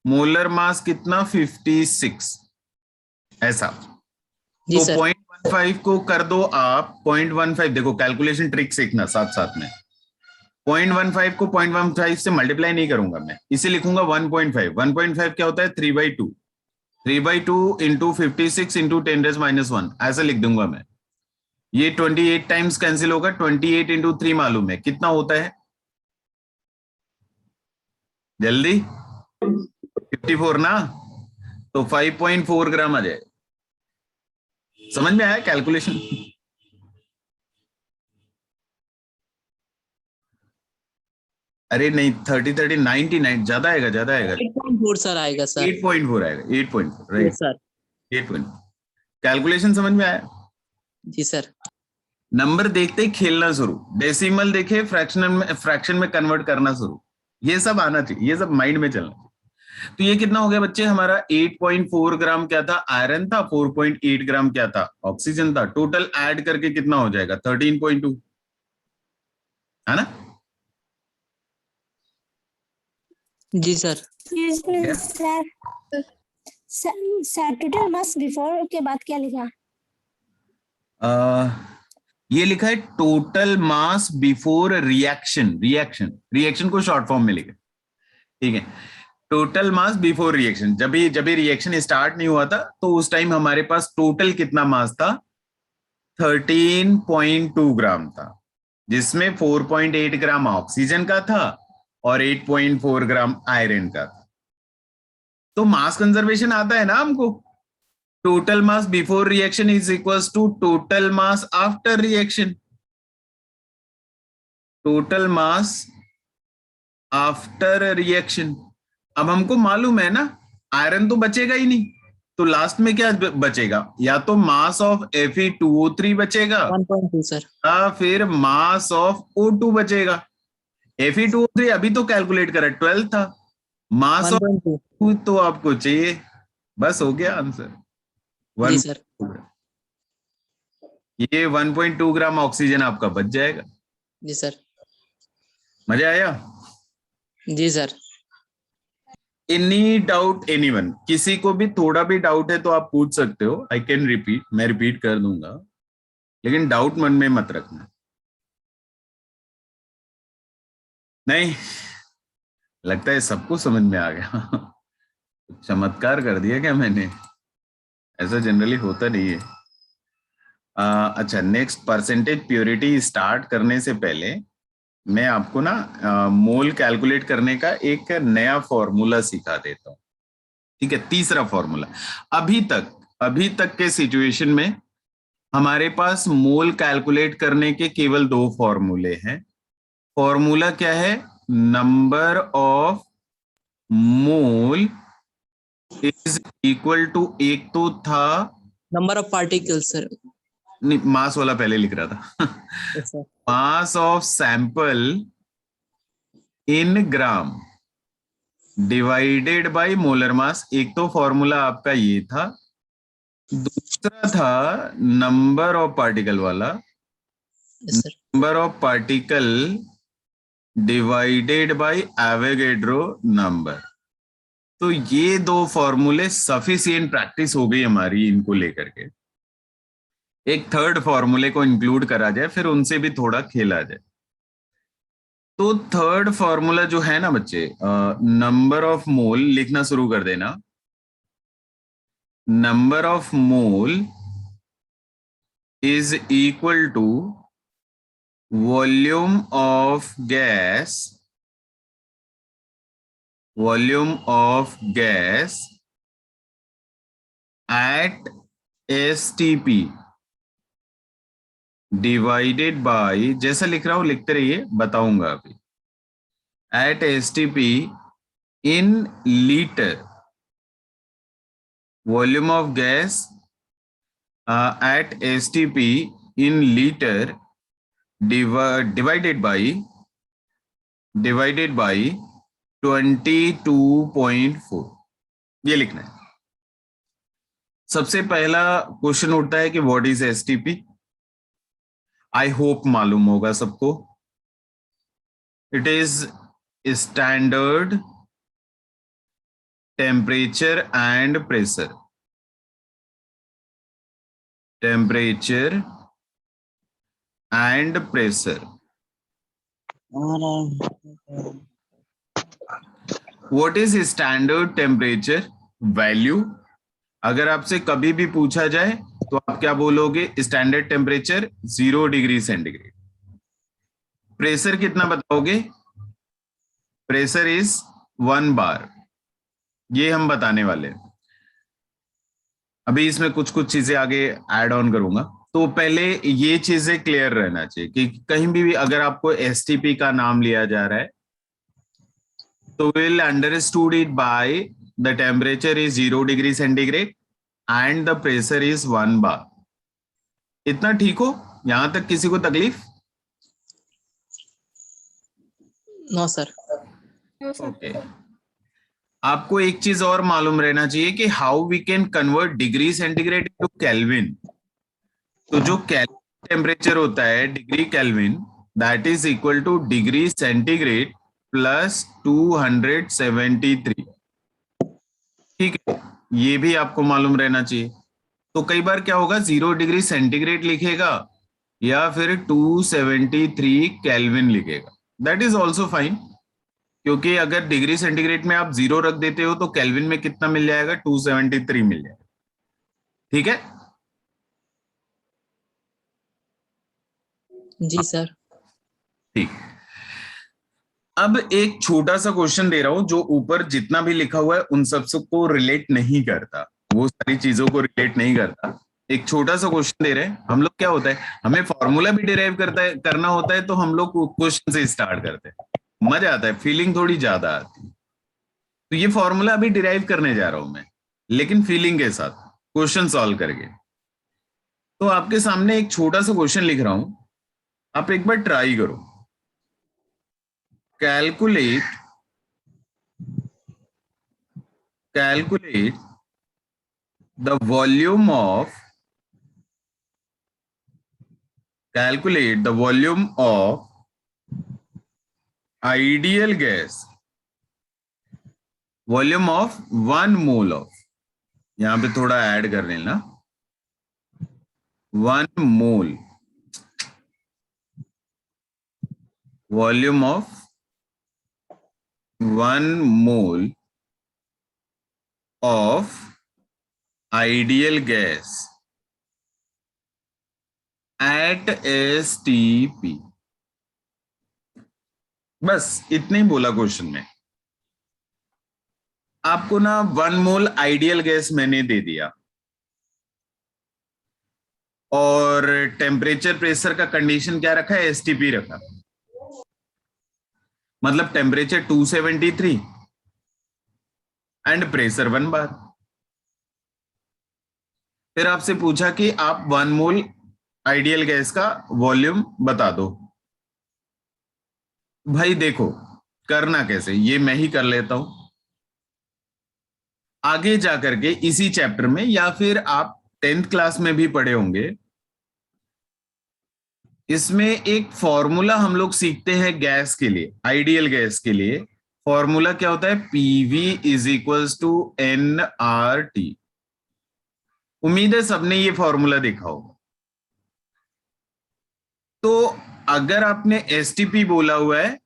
मोलर मास कितना? 56। ऐसा। जी तो सर। 0.15 को कर दो आप 0.15, देखो कैलकुलेशन ट्रिक सीखना साथ साथ में। 0.15 को 0.15 से मल्टीप्लाई नहीं करूंगा मैं, इसे लिखूंगा 1.5। 1.5 क्या होता है? 3/2। 3/2 इंटू 56 इंटू 10⁻⁻1 ऐसा लिख दूंगा मैं। ये 28 टाइम्स कैंसिल होगा, 28 इंटू 3 मालूम है कितना होता है? जल्दी, 54 ना? तो 5.4 ग्राम आ जाए। समझ में आया कैलकुलेशन? अरे नहीं, 30 30 99 ज्यादा आएगा, ज्यादा आएगा। 8.4 सर आएगा सर। 8.4 आएगा, 8.4 यस राइट। सर। 8.4 कैलकुलेशन समझ में आया? जी सर। नंबर देखते ही खेलना शुरू, डेसिमल देखे फ्रैक्शन में कन्वर्ट करना शुरू, ये सब आना चाहिए, ये सब माइंड में चलना चाहिए। तो ये कितना हो गया बच्चे? हमारा 8.4 ग्राम क्या था? आयरन था। 4.8 ग्राम क्या था? ऑक्सीजन था। टोटल ऐड करके कितना हो जाएगा? 13.2, है ना? जी sir. Sir total mass before के बाद क्या लिखा? ये लिखा है total mass before reaction. Reaction को शॉर्ट फॉर्म में लिखा, ठीक है। टोटल मास बिफोर रिएक्शन, जब भी रिएक्शन स्टार्ट नहीं हुआ था तो उस टाइम हमारे पास टोटल कितना मास था? 13.2 ग्राम था, जिसमें 4.8 ग्राम ऑक्सीजन का था और 8.4 ग्राम आयरन का था। तो मास कंजर्वेशन आता है ना हमको। Total mass before reaction is equals to total mass after reaction. Total mass after reaction. अब हमको मालूम है ना आयरन तो बचेगा ही नहीं, तो लास्ट में क्या बचेगा? या तो मास ऑफ Fe2O3 बचेगा 1.2 सर। या फिर मास ऑफ O2 बचेगा। Fe2O3 अभी तो कैलकुलेट करा 12 था, मास ऑफ 1.2 तो आपको चाहिए, बस हो गया आंसर। जी 1 सर। ये 1.2 ग्राम ऑक्सीजन आपका बच जाएगा। जी सर। मजा आया? जी सर। एनी डाउट एनीवन, किसी को भी थोड़ा भी डाउट है तो आप पूछ सकते हो, आई कैन रिपीट, मैं रिपीट कर दूंगा, लेकिन डाउट मन में मत रखना। नहीं, लगता है सबको समझ में आ गया। चमत्कार कर दिया क्या मैंने? ऐसा जनरली होता नहीं है। अच्छा, नेक्स्ट, परसेंटेज प्योरिटी स्टार्ट करने से पहले मैं आपको ना मोल कैलकुलेट करने का एक नया फॉर्मूला सिखा देता हूँ। ठीक है, तीसरा फॉर्मूला। अभी तक के सिचुएशन में हमारे पास मोल कैलकुलेट करने के केवल दो फॉर्मूले हैं। फॉर्मूला क्या है? Number of mole is equal to, एक तो था, नंबर ऑफ पार्टिकल्स सर। नहीं मास वाला पहले लिख रहा था। Yes sir. Mass of sample in gram divided by molar मास, एक तो फॉर्मूला आपका ये था। दूसरा था नंबर ऑफ पार्टिकल वाला, yes sir. Number of particle divided by Avogadro number. तो ये दो फॉर्मूले सफिशिएंट प्रैक्टिस हो गई हमारी इनको लेकर के। एक थर्ड फॉर्मूले को इंक्लूड करा जाए, फिर उनसे भी थोड़ा खेला जाए। तो थर्ड फॉर्मूला जो है ना बच्चे, नंबर ऑफ मोल लिखना शुरू कर देना। Number of mole is equal to volume of gas, volume of gas at STP divided by, जैसा लिख रहा हूं लिखते रहिए, बताऊंगा अभी, at STP in litre, volume of gas at STP in litre divided by 22.4, ये लिखना है। सबसे पहला क्वेश्चन उठता है कि what is STP। I hope मालूम होगा सबको। It is standard temperature and pressure, temperature and pressure. What is standard temperature value? अगर आपसे कभी भी पूछा जाए तो आप क्या बोलोगे? Standard temperature 0 degree centigrade. Pressure कितना बताओगे? प्रेशर इज 1 बार, ये हम बताने वाले हैं। अभी इसमें कुछ कुछ चीजें आगे ऐड ऑन करूंगा। तो पहले ये चीजें क्लियर रहना चाहिए कि कहीं भी अगर आपको STP का नाम लिया जा रहा है तो will understood it by the temperature is 0 degree centigrade and the pressure is 1 bar. इतना ठीक हो? यहां तक किसी को तकलीफ? No sir. ओके। आपको एक चीज और मालूम रहना चाहिए कि how we can convert degree centigrade to kelvin. तो जो केल्विन टेम्परेचर होता है, degree kelvin, that is equal to degree centigrade plus 273। ठीक है, ये भी आपको मालूम रहना चाहिए। तो कई बार क्या होगा, 0 डिग्री सेंटीग्रेड लिखेगा या फिर 273 केल्विन लिखेगा, दैट इज ऑल्सो फाइन। क्योंकि अगर डिग्री सेंटीग्रेड में आप 0 रख देते हो तो केल्विन में कितना मिल जाएगा? 273 मिल जाएगा। ठीक है, जी सर। ठीक। अब एक छोटा सा क्वेश्चन दे रहा हूं जो ऊपर जितना भी लिखा हुआ है उन सब को रिलेट नहीं करता, वो सारी चीजों को रिलेट नहीं करता। एक छोटा सा क्वेश्चन दे रहे हैं। हम लोग क्या होता है, हमें फॉर्मूला भी डिराइव करना होता है, तो हम लोग क्वेश्चन से स्टार्ट करते हैं, मजा आता है, फीलिंग थोड़ी ज्यादा आती है। तो ये फॉर्मूला अभी डिराइव करने जा रहा हूं मैं, लेकिन फीलिंग के साथ, क्वेश्चन सॉल्व करके। तो आपके सामने एक छोटा सा क्वेश्चन लिख रहा हूं, आप एक बार ट्राई करो। Calculate calculate the volume of ideal gas, volume of 1 mole of, यहां पे थोड़ा ऐड कर लेना, 1 mole, volume of 1 mole of ideal gas at STP। बस इतने ही बोला क्वेश्चन में। आपको ना 1 मोल आइडियल गैस मैंने दे दिया और टेम्परेचर प्रेशर का कंडीशन क्या रखा है, STP रखा, मतलब टेम्परेचर 273 एंड प्रेशर 1 बार। फिर आपसे पूछा कि आप 1 मोल आइडियल गैस का वॉल्यूम बता दो। भाई देखो करना कैसे, ये मैं ही कर लेता हूं। आगे जाकर के इसी चैप्टर में, या फिर आप 10th क्लास में भी पढ़े होंगे, इसमें एक फॉर्मूला हम लोग सीखते हैं गैस के लिए, आइडियल गैस के लिए। फॉर्मूला क्या होता है, PV is equals to nRT। उम्मीद है सबने ये फॉर्मूला देखा होगा। तो अगर आपने STP बोला हुआ है,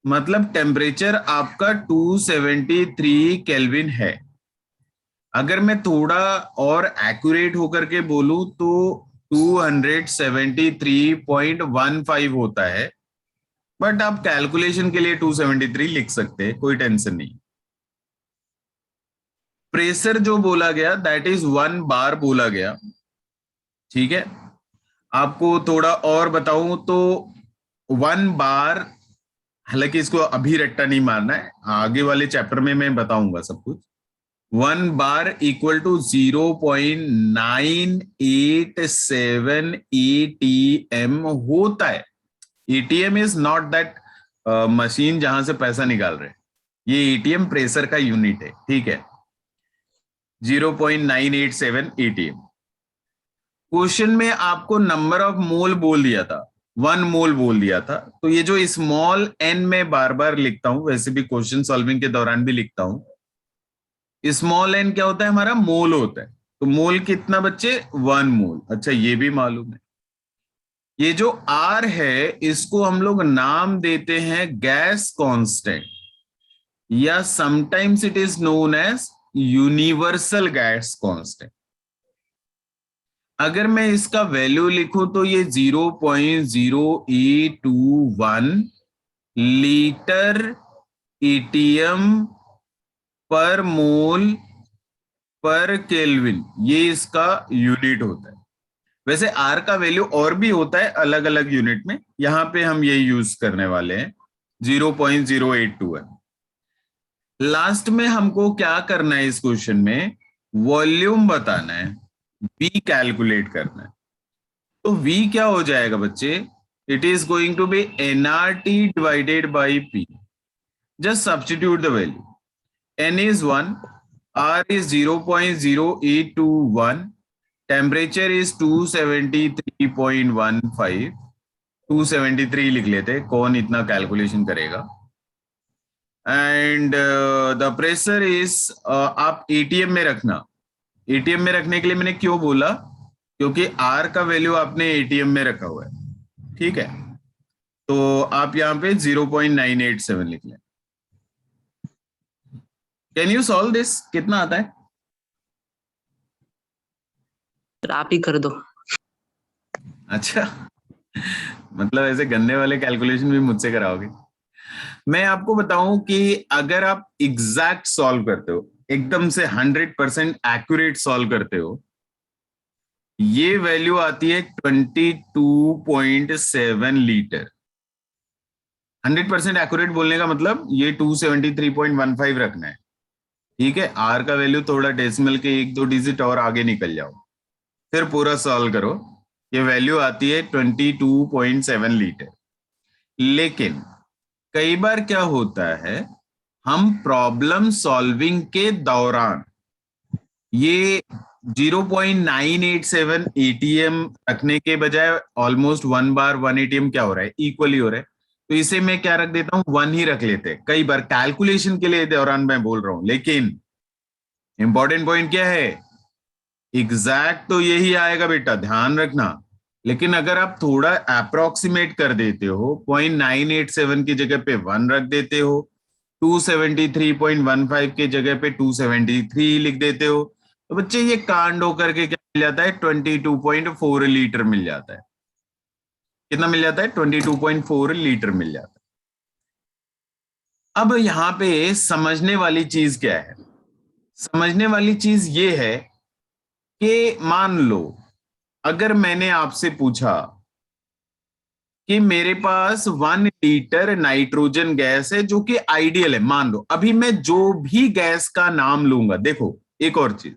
मतलब टेम्परेचर आपका 273 केल्विन है। अगर मैं थोड़ा और एक्यूरेट होकर के बोलूं तो 273.15 होता है, बट आप कैलकुलेशन के लिए 273 लिख सकते हैं, कोई टेंशन नहीं। प्रेशर जो बोला गया दैट इज 1 बार बोला गया, ठीक है। आपको थोड़ा और बताऊं तो 1 बार, हालांकि इसको अभी रट्टा नहीं मारना है, आगे वाले चैप्टर में मैं बताऊंगा सब कुछ। 1 बार इक्वल टू 0.987 ATM होता है। ATM is not that machine जहां से पैसा निकाल रहे, ये ATM प्रेशर का यूनिट है, ठीक है। 0.987 ATM। क्वेश्चन में आपको नंबर ऑफ मोल बोल दिया था, 1 मोल बोल दिया था, तो ये जो स्मॉल n में बार बार लिखता हूं, वैसे भी क्वेश्चन सॉल्विंग के दौरान भी लिखता हूं। स्मॉल n क्या होता है, हमारा मोल होता है। तो मोल कितना बच्चे, 1 मोल। अच्छा ये भी मालूम है। ये जो R है इसको हम लोग नाम देते हैं गैस कांस्टेंट, या sometimes it is known as universal gas constant. अगर मैं इसका वैल्यू लिखूं तो ये 0.0821 लीटर ATM पर मोल पर केल्विन, ये इसका यूनिट होता है। वैसे R का वैल्यू और भी होता है अलग अलग यूनिट में, यहां पे हम ये यूज करने वाले हैं 0.082 है। लास्ट में हमको क्या करना है, इस क्वेश्चन में वॉल्यूम बताना है, V कैलकुलेट करना है। तो V क्या हो जाएगा बच्चे, it is going to be nRT divided by P। Just substitute the value, N is 1, R is 0.0821, temperature is 273.15, 273 लिख लेते, कौन इतना कैलकुलेशन करेगा। एंड द प्रेशर इज, आप ATM में रखना। ATM में रखने के लिए मैंने क्यों बोला, क्योंकि R का वैल्यू आपने ATM में रखा हुआ है, ठीक है। तो आप यहाँ पे 0.987 लिख लें। कैन यू सॉल्व दिस, कितना आता है? सर आप ही कर दो। अच्छा मतलब ऐसे गन्ने वाले कैलकुलेशन भी मुझसे कराओगे। मैं आपको बताऊं कि अगर आप एग्जैक्ट सॉल्व करते हो, एकदम से 100% एक्यूरेट सॉल्व करते हो, ये वैल्यू आती है 22.7 लीटर। 100% एक्यूरेट बोलने का मतलब ये 273.15 रखना है, ठीक है। R का वैल्यू थोड़ा डेसिमल के 1-2 डिजिट और आगे निकल जाओ, फिर पूरा सॉल्व करो, ये वैल्यू आती है 22.7 लीटर। लेकिन कई बार क्या होता है, हम प्रॉब्लम सॉल्विंग के दौरान ये 0.987 एटीएम रखने के बजाय ऑलमोस्ट 1 बार 1 एटीएम क्या हो रहा है, इक्वली हो रहा है, तो इसे मैं क्या रख देता हूं, 1 ही रख लेते हैं। कई बार कैलकुलेशन के लिए दौरान मैं बोल रहा हूं, लेकिन इंपॉर्टेंट पॉइंट क्या है, एग्जैक्ट तो यही आएगा बेटा, ध्यान रखना। लेकिन अगर आप थोड़ा अप्रोक्सीमेट कर देते हो, 0.987 की जगह पे 1 रख देते हो, 273.15 की जगह पे 273 लिख देते हो, तो बच्चे ये कांड होकर के क्या मिल जाता है, 22.4 लीटर मिल जाता है। कितना मिल जाता है, 22.4 लीटर मिल जाता है। अब यहां पे समझने वाली चीज क्या है, समझने वाली चीज ये है कि मान लो अगर मैंने आपसे पूछा कि मेरे पास 1 लीटर नाइट्रोजन गैस है जो कि आइडियल है, मान लो अभी मैं जो भी गैस का नाम लूंगा, देखो एक और चीज,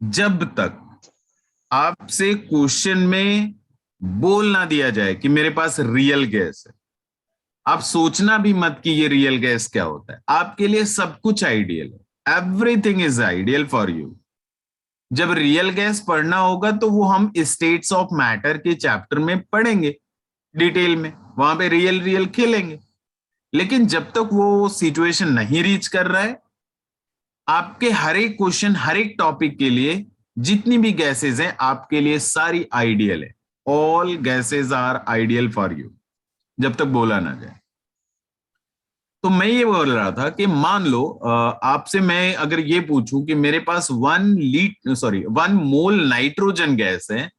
जब तक आपसे क्वेश्चन में बोल ना दिया जाए कि मेरे पास रियल गैस है, आप सोचना भी मत कि ये रियल गैस क्या होता है। आपके लिए सब कुछ आइडियल है, everything is ideal for you. जब रियल गैस पढ़ना होगा तो वो हम स्टेट्स ऑफ मैटर के चैप्टर में पढ़ेंगे डिटेल में, वहां पे रियल रियल खेलेंगे। लेकिन जब तक वो सिचुएशन नहीं रीच कर रहा है, आपके हर एक क्वेश्चन, हर एक टॉपिक के लिए जितनी भी गैसेज हैं आपके लिए सारी आइडियल है। All gases are ideal for you, जब तक बोला ना जाए। तो मैं ये बोल रहा था कि मान लो आपसे मैं अगर ये पूछूं कि मेरे पास 1 मोल नाइट्रोजन गैस है,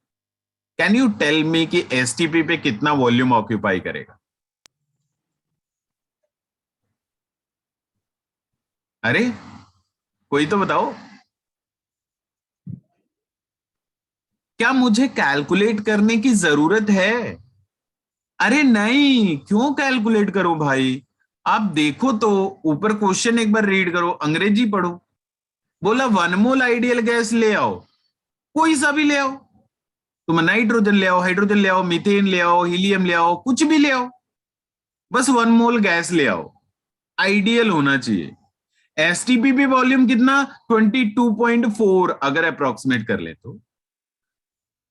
कैन यू टेल मी कि एसटीपी पे कितना वॉल्यूम ऑक्यूपाई करेगा? अरे कोई तो बताओ, क्या मुझे कैलकुलेट करने की जरूरत है? अरे नहीं, क्यों कैलकुलेट करो भाई, आप देखो तो ऊपर क्वेश्चन एक बार रीड करो, अंग्रेजी पढ़ो। बोला 1 मोल आइडियल गैस ले आओ, कोई सा भी ले आओ, तुम नाइट्रोजन ले आओ, हाइड्रोजन ले आओ, मीथेन ले आओ, हीलियम ले आओ, कुछ भी ले आओ, बस 1 मोल गैस ले आओ, आइडियल होना चाहिए। एसटीपी पे वॉल्यूम कितना, 22.4 अगर अप्रोक्सीमेट कर ले तो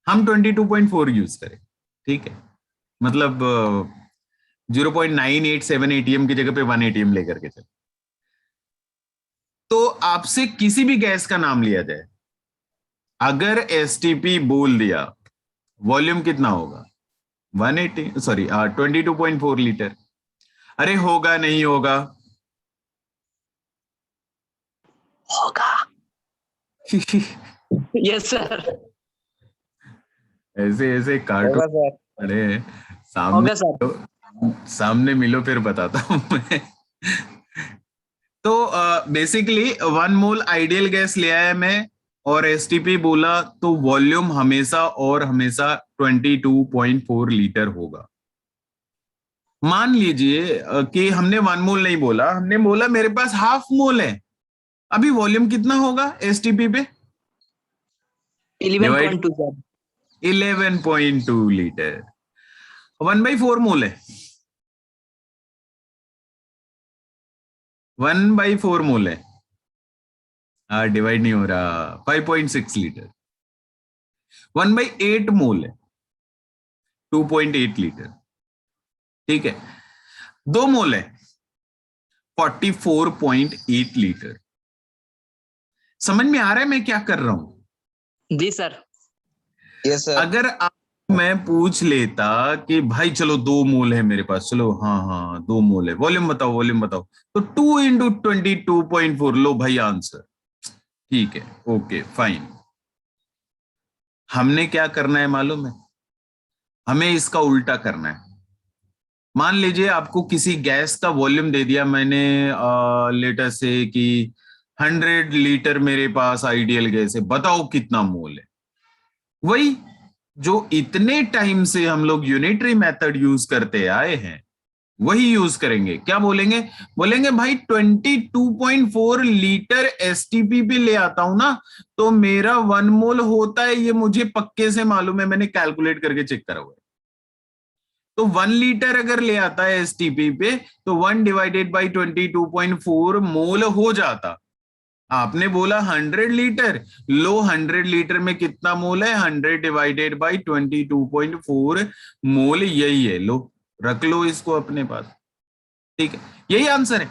हम 22.4 यूज करें, ठीक है, मतलब 0.987 एटीएम की जगह पे 1 एटीएम लेकर के चले। तो आपसे किसी भी गैस का नाम लिया जाए, अगर एसटीपी बोल दिया, वॉल्यूम कितना होगा, 22.4 लीटर। अरे होगा नहीं होगा? होगा। Yes sir. ऐसे ऐसे कार्टून होगा सर। अरे सामने होगा सर। सामने मिलो फिर बताता हूं मैं। तो बेसिकली 1 मोल आइडियल गैस ले आया मैं और एसटीपी बोला, तो वॉल्यूम हमेशा और हमेशा 22.4 लीटर होगा। मान लीजिए कि हमने 1 मोल नहीं बोला, हमने बोला मेरे पास हाफ मोल है, अभी वॉल्यूम कितना होगा एसटीपी पे? 11.2 सर। 11.2 लीटर। 1/4 मोल है, 1/4 मोल है, डिवाइड नहीं हो रहा, 5.6 लीटर। 1/8 मोल है, 2.8 लीटर, ठीक है। 2 मोल है, 44.8 लीटर। समझ में आ रहा है मैं क्या कर रहा हूं? जी सर। Yes sir. अगर आप मैं पूछ लेता कि भाई चलो 2 मोल है मेरे पास, चलो हाँ हाँ 2 मोल है, वॉल्यूम बताओ वॉल्यूम बताओ, तो 2 इंटू 22.4, लो भाई आंसर, ठीक है, ओके फाइन। हमने क्या करना है मालूम है, हमें इसका उल्टा करना है। मान लीजिए आपको किसी गैस का वॉल्यूम दे दिया मैंने, लेटर से कि 100 लीटर मेरे पास आइडियल गैस है, बताओ कितना मोल है। वही जो इतने टाइम से हम लोग यूनिटरी मेथड यूज करते आए हैं वही यूज करेंगे। क्या बोलेंगे, बोलेंगे भाई 22.4 लीटर एसटीपी पे ले आता हूं ना, तो मेरा 1 मोल होता है, ये मुझे पक्के से मालूम है, मैंने कैलकुलेट करके चेक करा हुआ है। तो 1 लीटर अगर ले आता है एसटीपी पे तो 1 डिवाइडेड बाई 22.4 मोल हो जाता। आपने बोला 100 लीटर, लो 100 लीटर में कितना मोल है, 100 डिवाइडेड बाई 22.4 मोल, यही है। लो रख लो इसको अपने पास, ठीक है, यही आंसर है।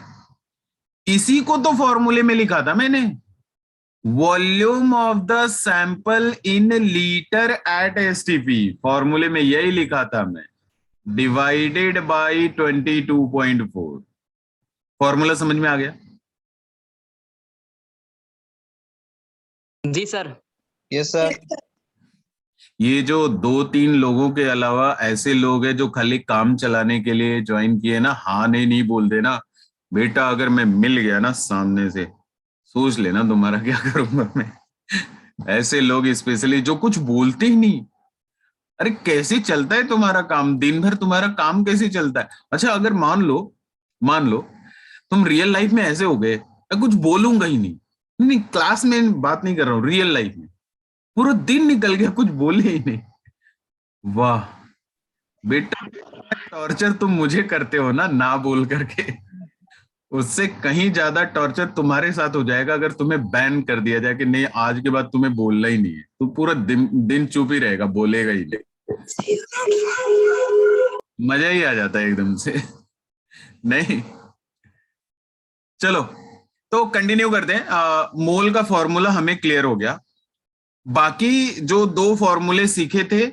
इसी को तो फॉर्मूले में लिखा था मैंने, volume of the sample in litre at STP, फॉर्मूले में यही लिखा था मैं, डिवाइडेड बाई 22.4। फॉर्मूला समझ में आ गया? जी सर। Yes sir. ये जो 2-3 लोगों के अलावा ऐसे लोग हैं जो खाली काम चलाने के लिए ज्वाइन किए ना, हाँ नहीं बोल देना बेटा, अगर मैं मिल गया ना सामने से, सोच लेना तुम्हारा क्या करूंगा मैं। ऐसे लोग स्पेशली जो कुछ बोलते ही नहीं। अरे कैसे चलता है तुम्हारा काम, दिन भर तुम्हारा काम कैसे चलता है? अच्छा अगर मान लो तुम रियल लाइफ में ऐसे हो गए, मैं कुछ बोलूंगा ही नहीं, नहीं क्लास में बात नहीं कर रहा हूँ, रियल लाइफ में पूरा दिन निकल गया कुछ बोले ही नहीं। वाह बेटा, टॉर्चर तुम मुझे करते हो ना बोल करके, उससे कहीं ज्यादा टॉर्चर तुम्हारे साथ हो जाएगा अगर तुम्हें बैन कर दिया जाए कि नहीं आज के बाद तुम्हें बोलना ही नहीं है, तो पूरा दिन दिन चुप ही रहेगा, बोलेगा ही नहीं। मजा ही आ जाता है एकदम से। नहीं चलो तो कंटिन्यू करते हैं। मोल का फॉर्मूला हमें क्लियर हो गया। बाकी जो 2 फॉर्मूले सीखे थे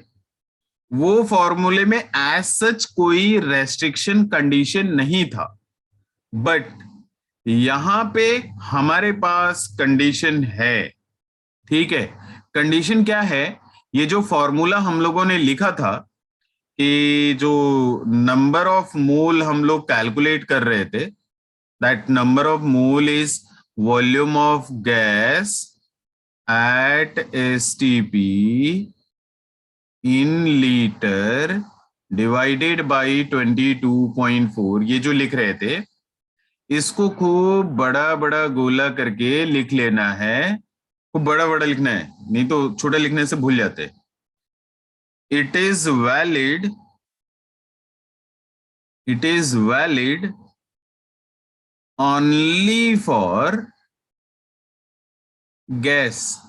वो फॉर्मूले में एज सच कोई रेस्ट्रिक्शन कंडीशन नहीं था, बट यहां पे हमारे पास कंडीशन है। ठीक है, कंडीशन क्या है? ये जो फॉर्मूला हम लोगों ने लिखा था कि जो नंबर ऑफ मोल हम लोग कैलकुलेट कर रहे थे, that number of mole is volume of gas eight STP in litre divided by 22.4, ये जो लिख रहे थे इसको खूब बड़ा बड़ा गोला करके लिख लेना है। खूब बड़ा बड़ा लिखना है, नहीं तो छोटा लिखने से भूल जाते। It is valid only for gas.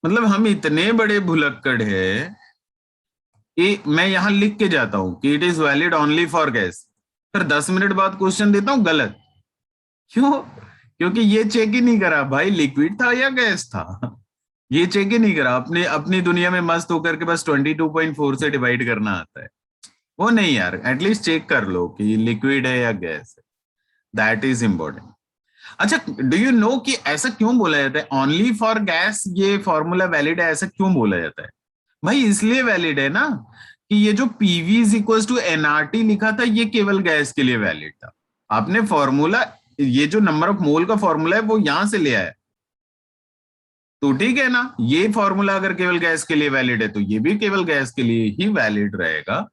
मतलब हम इतने बड़े भुलक्कड़ है कि मैं यहां लिख के जाता हूं कि it is valid only for gas, फिर 10 मिनट बाद क्वेश्चन देता हूं गलत। क्यों? क्योंकि ये चेक ही नहीं करा भाई लिक्विड था या गैस था, ये चेक ही नहीं करा। अपने अपनी दुनिया में मस्त होकर के बस 22.4 से डिवाइड करना आता है, वो नहीं यार, एटलीस्ट चेक कर लो कि लिक्विड है या गैस है, दैट इज इंपॉर्टेंट। अच्छा डू यू नो कि ऐसा क्यों बोला जाता है ओनली फॉर गैस, ये फॉर्मूला वैलिड है, ऐसा क्यों बोला जाता है भाई? इसलिए वैलिड है ना कि ये जो PV is equal to nRT लिखा था ये केवल गैस के लिए वैलिड था। आपने फॉर्मूला, ये जो नंबर ऑफ मोल का फॉर्मूला है वो यहां से ले आया, तो ठीक है ना। ये फॉर्मूला अगर केवल गैस के लिए वैलिड है तो ये भी केवल गैस के लिए ही वैलिड रहेगा।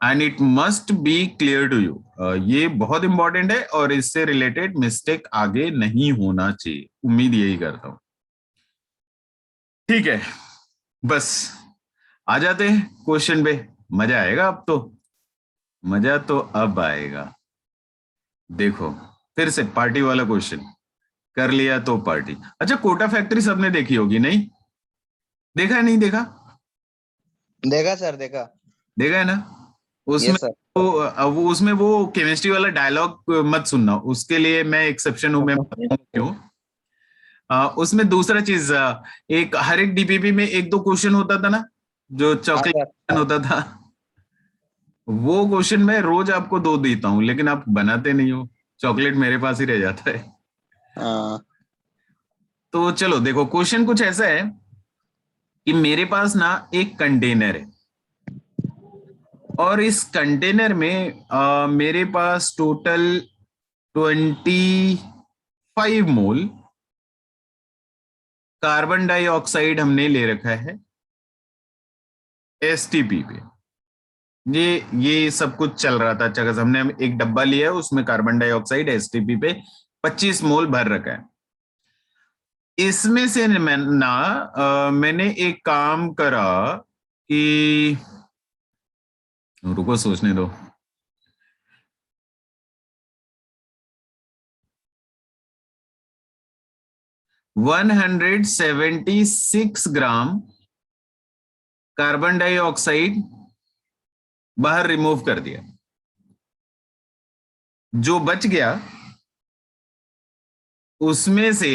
And it must be clear to you, ये बहुत इंपॉर्टेंट है और इससे रिलेटेड मिस्टेक आगे नहीं होना चाहिए, उम्मीद यही करता हूं। ठीक है, बस आ जाते हैं क्वेश्चन पे। मजा आएगा अब तो, मजा तो अब आएगा। देखो फिर से पार्टी वाला क्वेश्चन कर लिया तो पार्टी। अच्छा कोटा फैक्ट्री सबने देखी होगी, नहीं देखा है? नहीं देखा? देखा सर, देखा। देखा है ना? उसमें यस सर। अब उसमें वो केमिस्ट्री वाला डायलॉग मत सुनना, उसके लिए मैं एक्सेप्शन हूं, मैं बताऊं क्यों। उसमें दूसरा चीज, एक हर एक डीपीपी में 1-2 क्वेश्चन होता था ना जो चॉकलेट होता था, वो क्वेश्चन मैं रोज आपको 2 देता हूं, लेकिन आप बनाते नहीं हो, चॉकलेट मेरे पास ही रह जाता है। तो चलो देखो क्वेश्चन कुछ ऐसा है कि मेरे पास ना एक कंटेनर है और इस कंटेनर में मेरे पास टोटल 25 मोल कार्बन डाइऑक्साइड हमने ले रखा है एसटीपी पे। ये सब कुछ चल रहा था अच्छा खासा, हमने एक डब्बा लिया है उसमें कार्बन डाइऑक्साइड एसटीपी पे 25 मोल भर रखा है। इसमें से मैंने एक काम करा कि रुको सोचने दो। वन 176 ग्राम कार्बन डाइऑक्साइड बाहर रिमूव कर दिया। जो बच गया उसमें से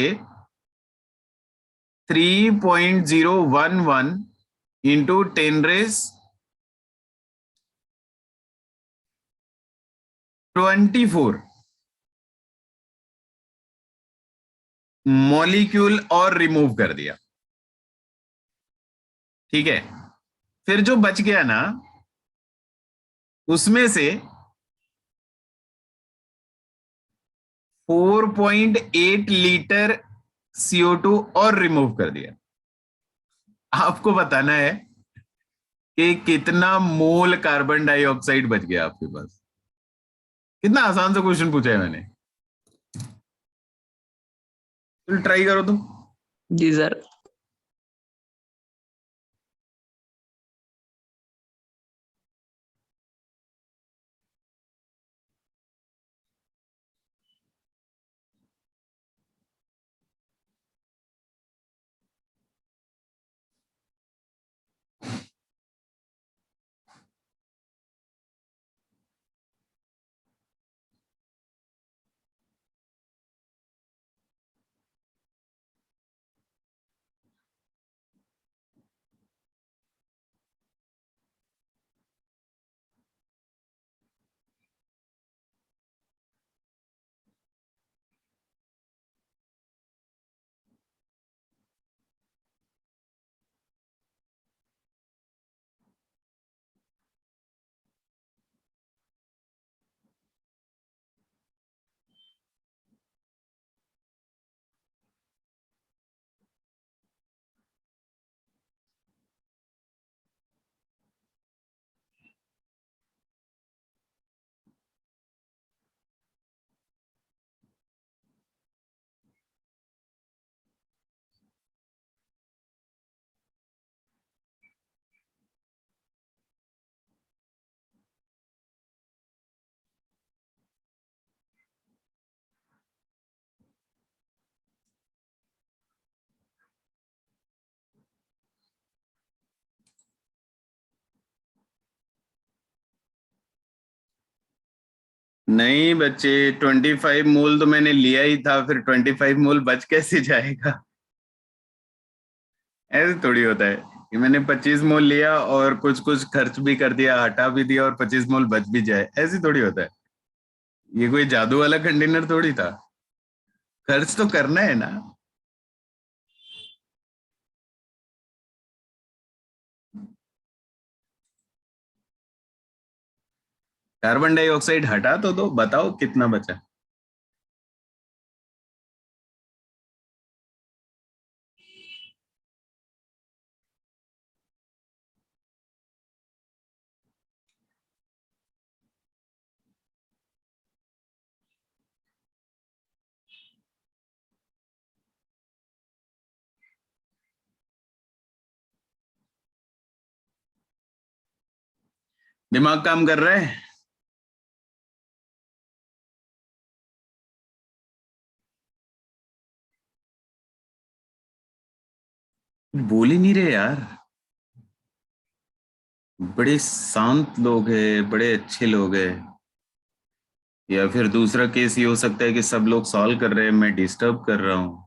3.011 इंटू 10⁻²4 मॉलिक्यूल और रिमूव कर दिया। ठीक है, फिर जो बच गया ना उसमें से 4.8 लीटर CO2 और रिमूव कर दिया। आपको बताना है कि कितना मोल कार्बन डाइऑक्साइड बच गया आपके पास। कितना आसान सा क्वेश्चन पूछा है मैंने, तो ट्राई करो तो। जी सर। नहीं बच्चे, 25 मोल तो मैंने लिया ही था, फिर 25 मोल बच कैसे जाएगा? ऐसे थोड़ी होता है कि मैंने 25 मोल लिया और कुछ कुछ खर्च भी कर दिया, हटा भी दिया और 25 मोल बच भी जाए। ऐसे थोड़ी होता है। ये कोई जादू वाला कंटेनर थोड़ी था। खर्च तो करना है ना। कार्बन डाइऑक्साइड हटा तो दो, बताओ कितना बचा। दिमाग काम कर रहा है? बोल ही नहीं रहे यार। बड़े शांत लोग हैं, बड़े अच्छे लोग हैं। या फिर दूसरा केस ये हो सकता है कि सब लोग सॉल्व कर रहे हैं, मैं डिस्टर्ब कर रहा हूँ।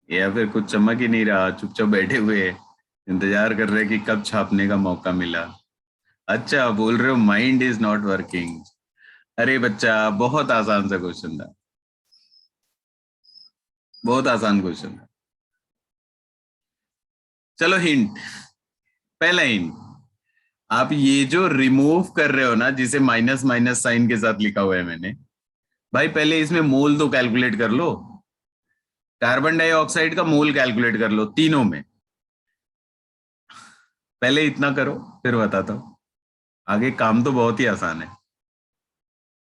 या फिर कुछ चमक ही नहीं रहा, चुपचाप बैठे हुए हैं, इंतजार कर रहे हैं कि कब छापने का मौका मिला। अच्छा बोल रहे हो माइंड इज नॉट वर्किंग। अरे बच्चा, बहुत आसान सा क्वेश्चन था, बहुत आसान क्वेश्चन था। चलो हिंट, पहला हिंट। आप ये जो रिमूव कर रहे हो ना, जिसे माइनस माइनस साइन के साथ लिखा हुआ है मैंने, भाई पहले इसमें मोल तो कैलकुलेट कर लो। कार्बन डाइऑक्साइड का मोल कैलकुलेट कर लो तीनों में। पहले इतना करो, फिर बताता हूँ। आगे काम तो बहुत ही आसान है।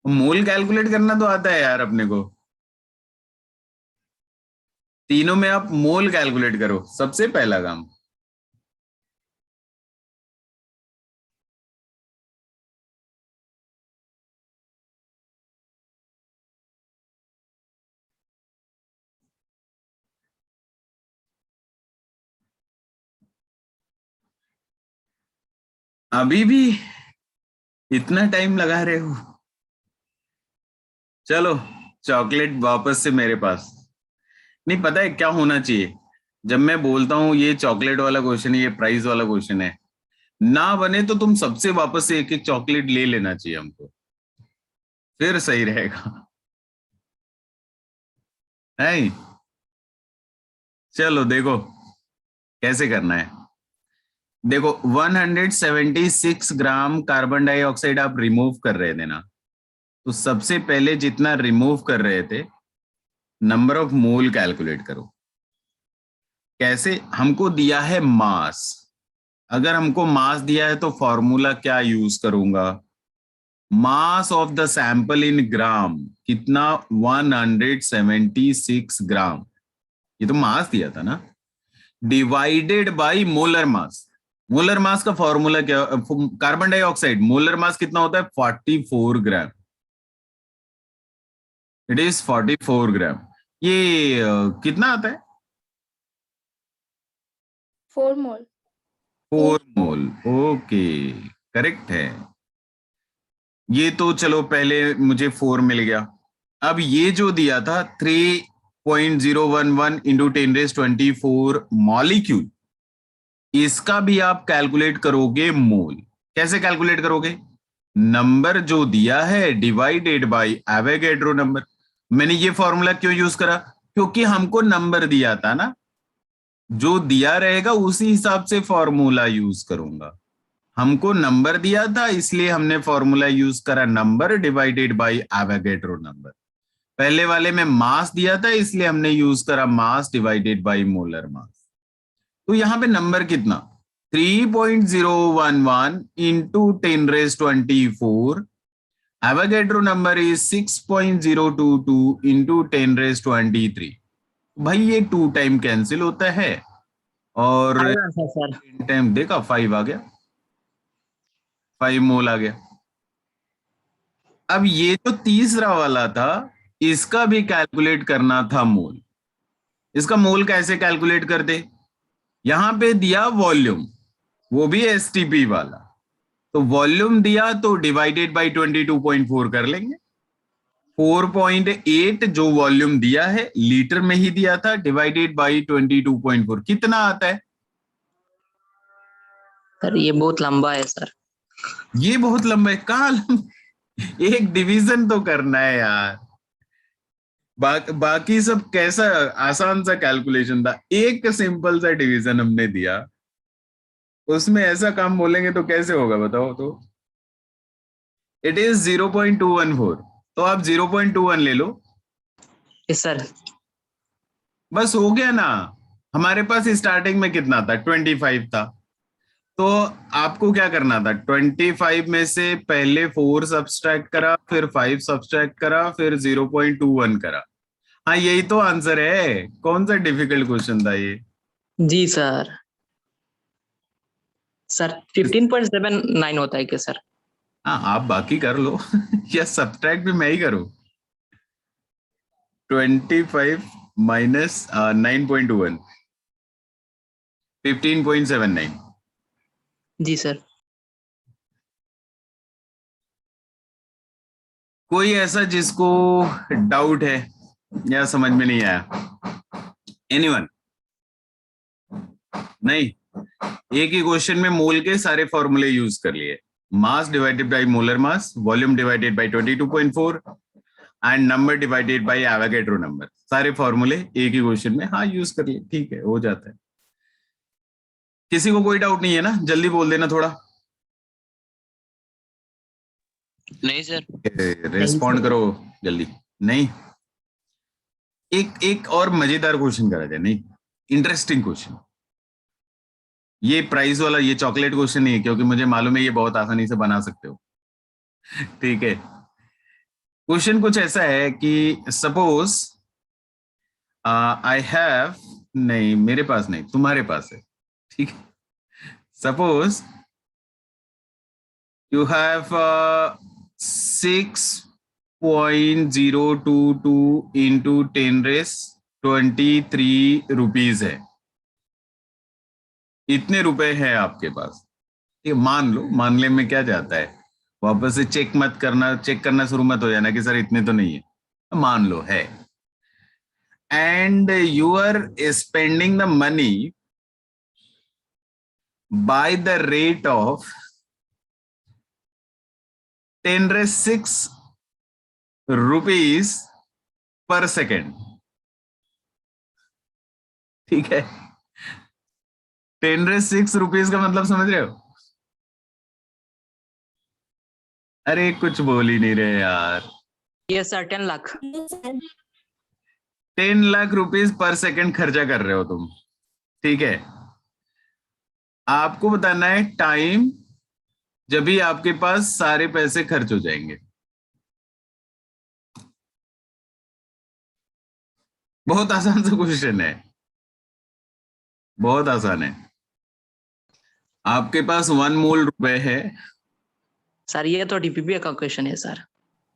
मोल कैलकुलेट करना तो आता है यार अपने को। तीनों में आप मोल कैलकुलेट करो, सबसे पहला काम। अभी भी इतना टाइम लगा रहे हो? चलो चॉकलेट वापस से मेरे पास। नहीं, पता है क्या होना चाहिए, जब मैं बोलता हूँ ये चॉकलेट वाला क्वेश्चन है, ये प्राइस वाला क्वेश्चन है, ना बने तो तुम सबसे वापस से एक एक चॉकलेट ले लेना चाहिए हमको, फिर सही रहेगा। नहीं, चलो देखो कैसे करना है। देखो 176 ग्राम कार्बन डाइऑक्साइड आप रिमूव कर रहे थे ना, तो सबसे पहले जितना रिमूव कर रहे थे, नंबर ऑफ मोल कैलकुलेट करो। कैसे? हमको दिया है मास, अगर हमको मास दिया है तो फॉर्मूला क्या यूज करूंगा? Mass of the sample in gram, कितना? 176 ग्राम, ये तो मास दिया था ना, divided by molar mass. Molar mass का फॉर्मूला क्या? कार्बन डाइऑक्साइड मोलर मास कितना होता है? 44 ग्राम। इट इज 44 ग्राम। ये कितना आता है? 4 मोल। 4 मोल। ओके, करेक्ट है। ये तो चलो पहले मुझे 4 मिल गया। अब ये जो दिया था 3.011 इंटू 10⁻24 मॉलिक्यूल, इसका भी आप कैलकुलेट करोगे मोल। कैसे कैलकुलेट करोगे? नंबर जो दिया है डिवाइडेड बाय एवोगैड्रो नंबर। मैंने ये फॉर्मूला क्यों यूज करा? क्योंकि हमको नंबर दिया था ना, जो दिया रहेगा उसी हिसाब से फॉर्मूला यूज करूंगा। हमको नंबर दिया था इसलिए हमने फॉर्मूला यूज करा, number divided by Avogadro number. पहले वाले में मास दिया था इसलिए हमने यूज करा मास डिवाइडेड बाय मोलर मास। तो यहां पे नंबर कितना? 3.011 into 10⁻24, Avogadro number is 6.022 into 10⁻23। भाई ये 2 टाइम कैंसिल होता है और फाइव आंसर सर। टाइम देखा 5 आ गया, 5 मोल आ गया। अब ये जो तीसरा वाला था, इसका भी कैलकुलेट करना था मोल। इसका मोल कैसे कैलकुलेट करते? यहां पे दिया वॉल्यूम, वो भी एसटीपी वाला, तो वॉल्यूम दिया तो डिवाइडेड बाय 22.4 कर लेंगे। 4.8 जो वॉल्यूम दिया है लीटर में ही दिया था, डिवाइडेड बाय 22.4 कितना आता है? सर ये बहुत लंबा है सर। ये बहुत लंबा है। कहाँ एक डिवीजन तो करना है यार। बाकी सब कैसा आसान सा कैलकुलेशन था, एक सिंपल सा डिवीजन हमने दिया, उसमें ऐसा काम बोलेंगे तो कैसे होगा बताओ तो। इट इज 0.214, तो आप 0.21 ले लो, यस सर। बस हो गया ना। हमारे पास स्टार्टिंग में कितना था? 25 था, तो आपको क्या करना था? 25 में से पहले 4 सब्सट्रैक्ट करा, फिर 5 सब्सट्रैक्ट करा, फिर 0.21 करा। हाँ यही तो आंसर है। कौन सा डिफिकल्ट क्वेश्चन था ये? जी सर। सर 15.79 होता है क्या सर? हाँ आप बाकी कर लो या सब्सट्रैक्ट भी मैं ही करूं? 25 माइनस 9.21, 15.79। जी सर। कोई ऐसा जिसको डाउट है या समझ में नहीं आया? एनीवन? नहीं, एक ही क्वेश्चन में मोल के सारे फॉर्मूले यूज कर लिए। मास divided by molar mass, volume divided by 22.4 and number divided by Avogadro number, सारे फॉर्मूले एक ही क्वेश्चन में हाँ यूज कर लिए। ठीक है, हो जाता है। किसी को कोई डाउट नहीं है ना? जल्दी बोल देना थोड़ा। नहीं सर। रिस्पॉन्ड करो जल्दी। नहीं, एक और मजेदार क्वेश्चन करा जाए। नहीं, इंटरेस्टिंग क्वेश्चन। ये प्राइस वाला, ये चॉकलेट क्वेश्चन नहीं है, क्योंकि मुझे मालूम है ये बहुत आसानी से बना सकते हो। ठीक है, क्वेश्चन कुछ ऐसा है कि सपोज आई हैव, नहीं मेरे पास नहीं, तुम्हारे पास है। ठीक है, suppose you have 6.022 into 10⁻23 rupees है। इतने रुपए हैं आपके पास, ये मान लो, मानने में क्या जाता है, वापस से चेक मत करना, चेक करना शुरू मत हो जाना कि सर इतने तो नहीं है, मान लो है, and you are spending the money by the rate of 10⁶ rupees per second. ठीक है, 10⁶ रुपीज का मतलब समझ रहे हो? अरे कुछ बोल ही नहीं रहे यार। Yes sir, 10 lakh. 10 lakh rupees per second खर्चा कर रहे हो तुम, ठीक है। आपको बताना है टाइम जब भी आपके पास सारे पैसे खर्च हो जाएंगे। बहुत आसान सा क्वेश्चन है, बहुत आसान है। आपके पास 1 मोल रुपए है। सर ये तो डीपीपी का क्वेश्चन है सर।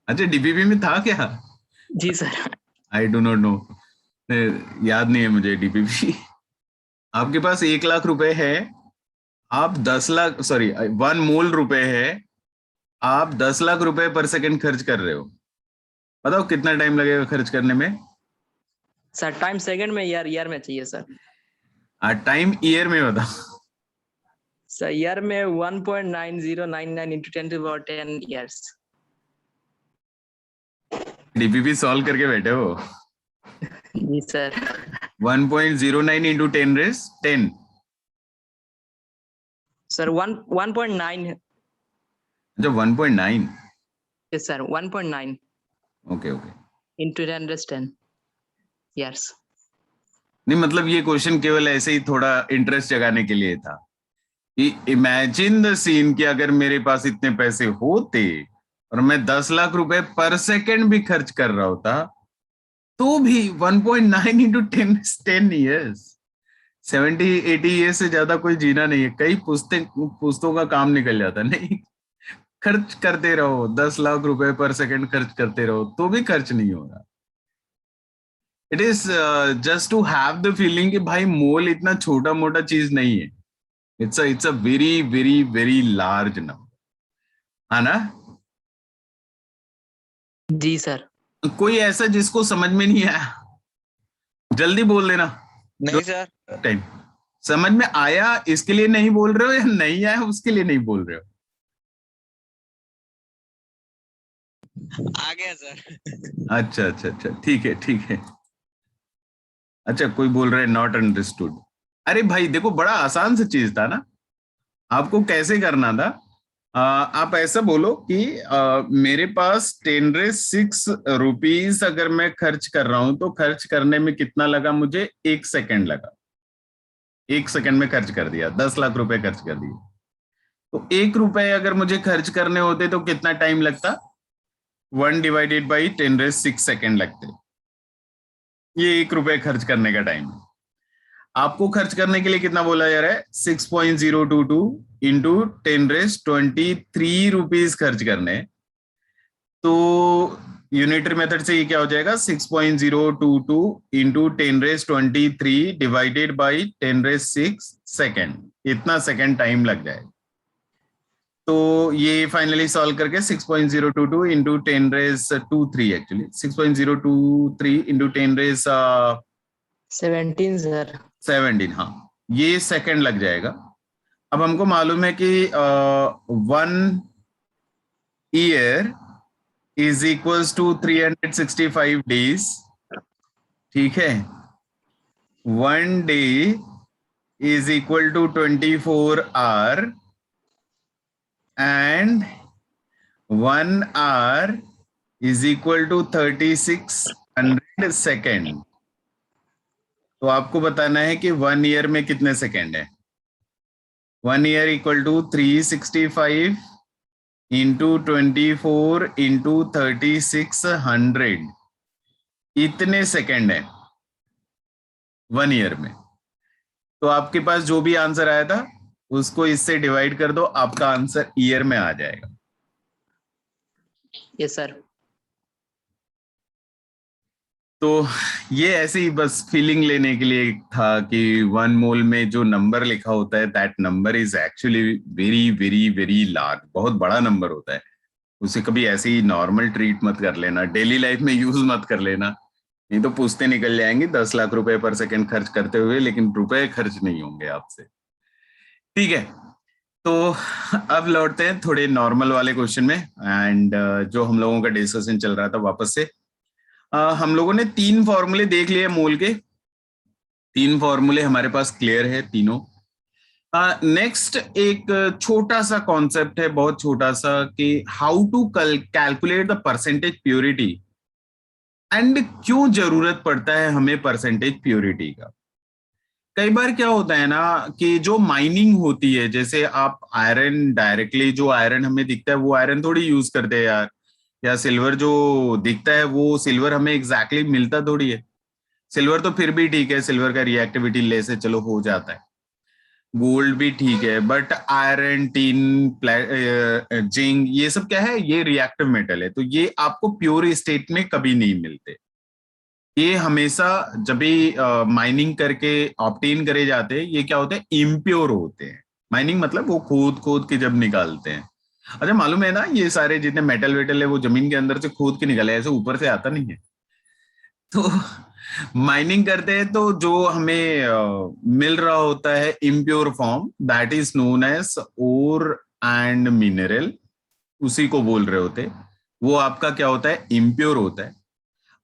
अच्छा, डीपीपी में था क्या? जी sir. I do not know, याद नहीं है मुझे डीपीपी। आपके पास 1 लाख रुपए है, आप 10 लाख, सॉरी 1 मोल रुपए है, आप 10 लाख रुपए पर सेकंड खर्च कर रहे हो। बताओ कितना टाइम लगेगा खर्च करने में? सर टाइम सेकंड में, ईयर में चाहिए सर। टाइम ईयर में बताओ। सर ईयर में 1.9099 into 10 to the power 10 years। DPP solve करके बैठे हो? जी सर। 1.09 into 10⁻10। सर 1.9। अच्छा 1.9। Yes sir 1.9 okay okay. into 10⁻10 years। नहीं मतलब ये क्वेश्चन केवल ऐसे ही थोड़ा इंटरेस्ट जगाने के लिए था कि इमेजिन द सीन कि अगर मेरे पास इतने पैसे होते और मैं 10 लाख रुपए पर सेकंड भी खर्च कर रहा होता तो भी 1.9 into 10 years, 70-80 ईयर्स से ज्यादा कोई जीना नहीं है। कई पुस्तों का काम निकल जाता। नहीं, खर्च करते रहो, 10 लाख रुपए पर सेकंड खर्च करते रहो तो भी खर्च नहीं हो रहा। It is just to have the feeling कि भाई मोल इतना छोटा मोटा चीज नहीं है। It's a very very very large number, है ना? जी सर। कोई ऐसा जिसको समझ में नहीं आया, जल्दी बोल देना। नहीं सर। टाइम समझ में आया इसके लिए नहीं बोल रहे हो या नहीं आया उसके लिए नहीं बोल रहे हो? आ गया सर। अच्छा अच्छा अच्छा, ठीक है ठीक है। अच्छा कोई बोल रहा है नॉट अंडरस्टूड। अरे भाई देखो, बड़ा आसान सा चीज था ना। आपको कैसे करना था, आप ऐसा बोलो कि मेरे पास 10⁶ रुपीज अगर मैं खर्च कर रहा हूं तो खर्च करने में कितना लगा मुझे? 1 सेकंड लगा। 1 सेकंड में खर्च कर दिया, 10 लाख रुपए खर्च कर दिए। तो 1 रुपए अगर मुझे खर्च करने होते तो कितना टाइम लगता? 1/10⁶ सेकंड लगते। ये 1 रुपए खर्च करने का टाइम है। आपको खर्च करने के लिए कितना बोला जा रहा है? 6.022 इंटू 10⁻23 रुपीज खर्च करने। तो यूनिटरी मेथड से ये क्या हो जाएगा? 6.022 इंटू 10⁻23 डिवाइडेड बाई 10⁶ सेकेंड। इतना सेकेंड टाइम लग जाएगा। तो ये फाइनली सॉल्व करके 6.022 इंटू 10⁻23, एक्चुअली 6.023 इंटू 17 सर। 10⁻17, हाँ, ये सेकंड लग जाएगा। अब हमको मालूम है कि 1 year is equals to 365 days, ठीक है। 1 day is equal to 24 hour and 1 hour is equal to 3600 second. तो आपको बताना है कि 1 ईयर में कितने सेकेंड है। 1 year equal to 365 into 24 into 3600, इतने सेकेंड है 1 ईयर में। तो आपके पास जो भी आंसर आया था उसको इससे डिवाइड कर दो, आपका आंसर ईयर में आ जाएगा। Yes sir. तो ये ऐसे ही बस फीलिंग लेने के लिए था कि 1 मोल में जो नंबर लिखा होता है that number is actually very very very large, बहुत बड़ा नंबर होता है। उसे कभी ऐसे ही नॉर्मल ट्रीट मत कर लेना, डेली लाइफ में यूज मत कर लेना, नहीं तो पूछते निकल जाएंगे 10 लाख रुपए पर सेकंड खर्च करते हुए, लेकिन रुपए खर्च नहीं होंगे आपसे। ठीक है, तो अब लौटते हैं थोड़े नॉर्मल वाले क्वेश्चन में। एंड जो हम लोगों का डिस्कशन चल रहा था वापस से, हम लोगों ने 3 फॉर्मूले देख लिए मोल के, 3 फॉर्मूले हमारे पास क्लियर है तीनों। नेक्स्ट एक छोटा सा कॉन्सेप्ट है, बहुत छोटा सा, कि how to calculate the percentage purity and क्यों जरूरत पड़ता है हमें परसेंटेज प्योरिटी का। कई बार क्या होता है ना कि जो माइनिंग होती है, जैसे आप आयरन डायरेक्टली, जो आयरन हमें दिखता है वो आयरन थोड़ी यूज करते हैं यार, या सिल्वर जो दिखता है वो सिल्वर हमें एग्जैक्टली exactly मिलता थोड़ी है। सिल्वर तो फिर भी ठीक है, सिल्वर का रिएक्टिविटी ले से चलो हो जाता है, गोल्ड भी ठीक है, बट आयरन, टीन, जिंक, ये सब क्या है, ये रिएक्टिव मेटल है, तो ये आपको प्योर स्टेट में कभी नहीं मिलते। ये हमेशा जब भी माइनिंग करके ऑब्टेन करे जाते हैं, ये क्या होते हैं, इम्प्योर होते हैं। माइनिंग मतलब वो खोद खोद के जब निकालते हैं। अच्छा मालूम है ना, ये सारे जितने मेटल वेटल है वो जमीन के अंदर से खोद के निकले, ऐसे ऊपर से आता नहीं है। तो माइनिंग करते हैं तो जो हमें मिल रहा होता है impure form, that is known as ore and mineral, उसी को बोल रहे होते, वो आपका क्या होता है, इम्प्योर होता है।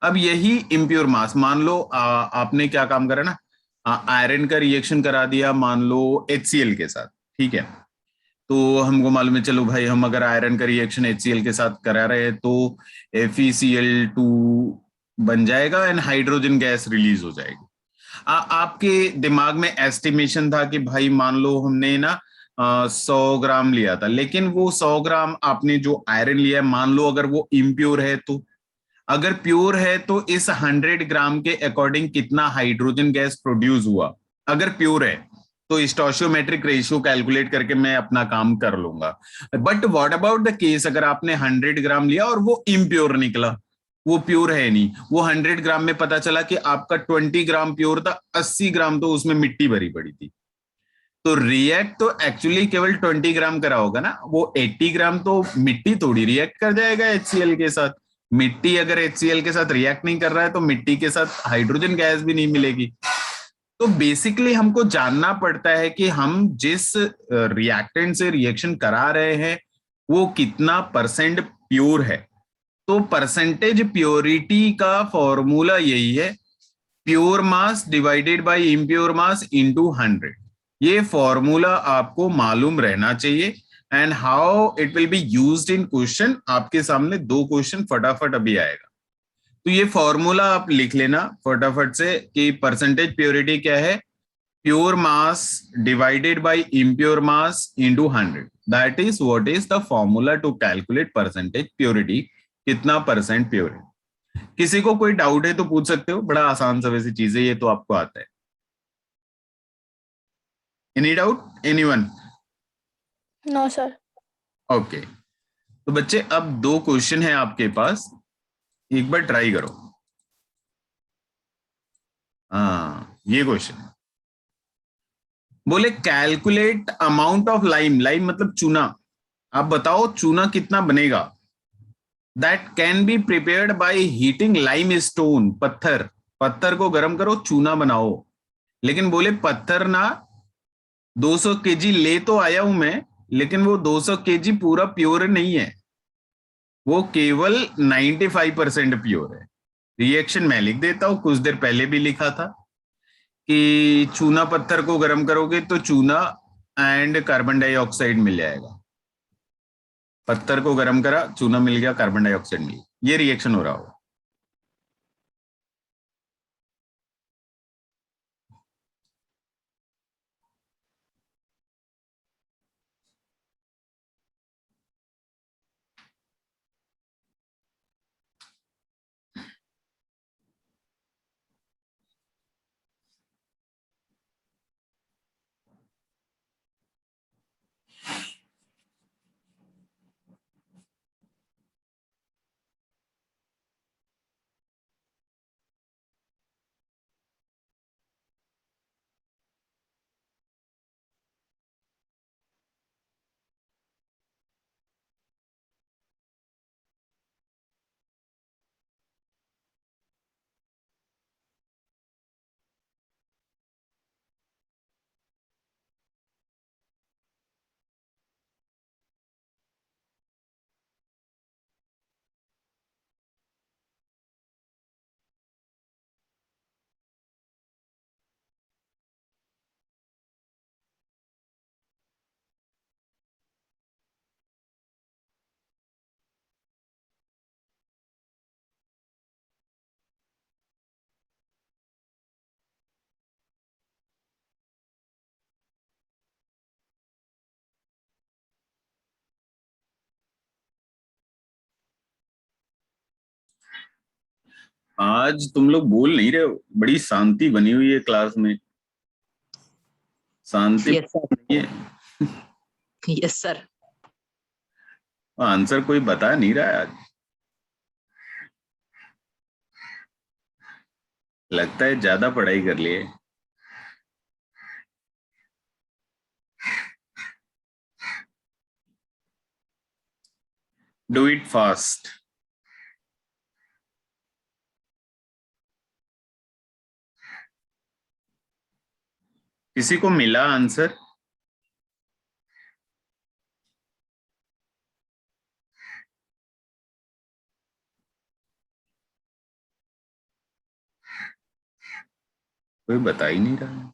अब यही इम्प्योर मास, मान लो आपने क्या काम करा ना, आयरन का रिएक्शन करा दिया मान लो HCl के साथ, ठीक है, तो हमको मालूम है, चलो भाई हम अगर आयरन का रिएक्शन HCl के साथ करा रहे हैं तो FeCl2 बन जाएगा एंड हाइड्रोजन गैस रिलीज हो जाएगी। आपके दिमाग में एस्टिमेशन था कि भाई मान लो हमने ना 100 ग्राम लिया था, लेकिन वो 100 ग्राम आपने जो आयरन लिया है, मान लो अगर वो इम्प्योर है, तो अगर प्योर है तो इस 100 ग्राम के अकॉर्डिंग कितना हाइड्रोजन गैस प्रोड्यूस हुआ, अगर प्योर है तो स्टोशियोमेट्रिक रेशियो कैलकुलेट करके मैं अपना काम कर लूंगा। But what about the case, अगर आपने 100 ग्राम लिया और वो इम्प्योर निकला, वो प्योर है नहीं, वो 100 ग्राम में पता चला कि आपका 20 ग्राम प्योर था, 80 ग्राम तो उसमें मिट्टी भरी पड़ी थी, तो रिएक्ट तो एक्चुअली केवल 20 ग्राम करा होगा ना, वो 80 ग्राम तो मिट्टी थोड़ी रिएक्ट कर जाएगा HCl के साथ। मिट्टी अगर HCl के साथ रिएक्ट नहीं कर रहा है तो मिट्टी के साथ हाइड्रोजन गैस भी नहीं मिलेगी। तो बेसिकली हमको जानना पड़ता है कि हम जिस रिएक्टेंट से रिएक्शन करा रहे हैं वो कितना परसेंट प्योर है। तो परसेंटेज प्योरिटी का फॉर्मूला यही है, pure mass divided by impure mass into 100। ये फॉर्मूला आपको मालूम रहना चाहिए। And how it will be used in question, आपके सामने 2 क्वेश्चन फटाफट अभी आएगा, तो ये फॉर्मूला आप लिख लेना फटाफट से कि परसेंटेज प्योरिटी क्या है, pure mass divided by impure mass into 100, that is what is the formula to calculate percentage purity, कितना परसेंट प्योर है। किसी को कोई डाउट है तो पूछ सकते हो, बड़ा आसान सा वैसी चीज है ये, तो आपको आता है। Any doubt anyone? No, sir. Okay, तो बच्चे अब 2 क्वेश्चन है आपके पास, एक बार ट्राई करो। हाँ ये क्वेश्चन है, बोले calculate amount of lime, lime मतलब चूना, आप बताओ चूना कितना बनेगा, that can be prepared by heating lime stone, पत्थर, पत्थर को गर्म करो चूना बनाओ। लेकिन बोले पत्थर ना 200 केजी ले तो आया हूं मैं, लेकिन वो 200 केजी पूरा प्योर नहीं है, वो केवल 95% प्योर है। रिएक्शन मैं लिख देता हूं, कुछ देर पहले भी लिखा था कि चूना पत्थर को गर्म करोगे तो चूना एंड कार्बन डाइऑक्साइड मिल जाएगा। पत्थर को गर्म करा, चूना मिल गया, कार्बन डाइऑक्साइड मिल गया, ये रिएक्शन हो रहा होगा। आज तुम लोग बोल नहीं रहे हो, बड़ी शांति बनी हुई है क्लास में। शांति यस सर, नहीं है। Yes sir. आंसर कोई बता नहीं रहा है आज। लगता है ज्यादा पढ़ाई कर लिए। Do it fast. किसी को मिला आंसर? कोई बता ही नहीं रहा है।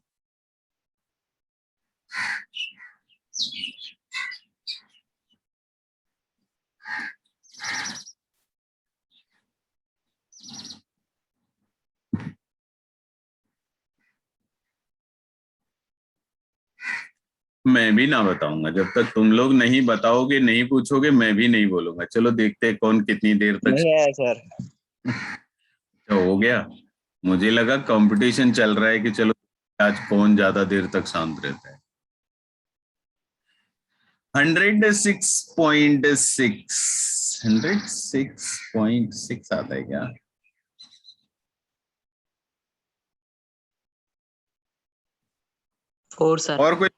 मैं भी ना बताऊंगा जब तक तुम लोग नहीं बताओगे, नहीं पूछोगे, मैं भी नहीं बोलूंगा। चलो देखते हैं कौन कितनी देर तक। नहीं आया सर। तो हो गया। मुझे लगा कंपटीशन चल रहा है कि चलो आज कौन ज्यादा देर तक शांत रहता है। 106.6 106.6 आता है क्या? 4 सर। और कोई?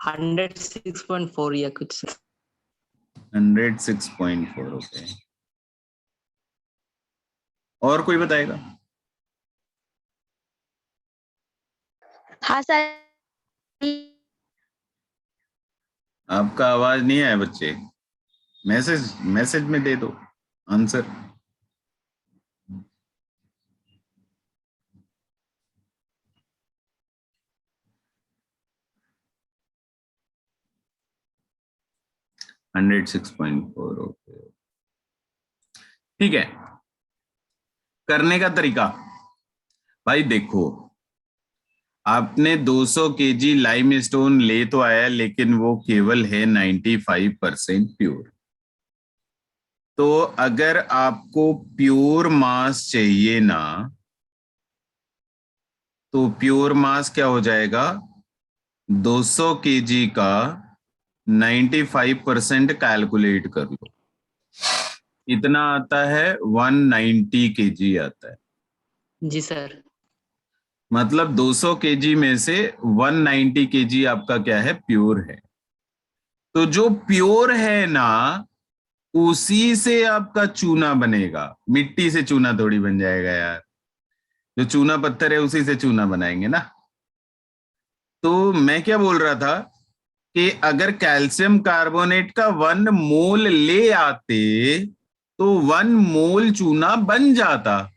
106.4 या कुछ। 106.4 ओके। और कोई बताएगा? हाँ सर। आपका आवाज नहीं आया बच्चे। मैसेज मैसेज में दे दो आंसर। Hundred 6.4 okay. ठीक है। करने का तरीका भाई देखो, आपने 200 केजी लाइमस्टोन ले तो आया, लेकिन वो केवल है 95% प्योर। तो अगर आपको प्योर मास चाहिए ना, तो प्योर मास क्या हो जाएगा? 200 केजी का 95% कैलकुलेट कर लो, इतना आता है 190 केजी आता है। जी सर। मतलब 200 केजी में से 190 केजी आपका क्या है? प्योर है। तो जो प्योर है ना, उसी से आपका चूना बनेगा। मिट्टी से चूना थोड़ी बन जाएगा यार। जो चूना पत्थर है उसी से चूना बनाएंगे ना। तो मैं क्या बोल रहा था कि अगर कैल्शियम कार्बोनेट का 1 मोल ले आते तो 1 मोल चूना बन जाता।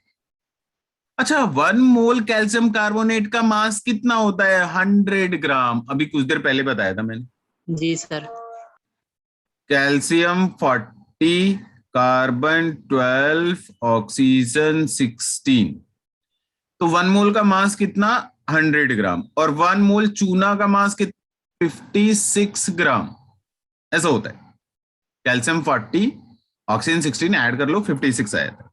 अच्छा, 1 मोल कैल्शियम कार्बोनेट का मास कितना होता है? 100 ग्राम। अभी कुछ देर पहले बताया था मैंने। जी सर। Calcium 40, carbon 12, oxygen 16। तो 1 मोल का मास कितना? 100 ग्राम। और 1 मोल चूना का मास कितना? 56 ग्राम। ऐसा होता है। कैल्शियम 40, ऑक्सीजन 16 ऐड कर लो, 56 आया था।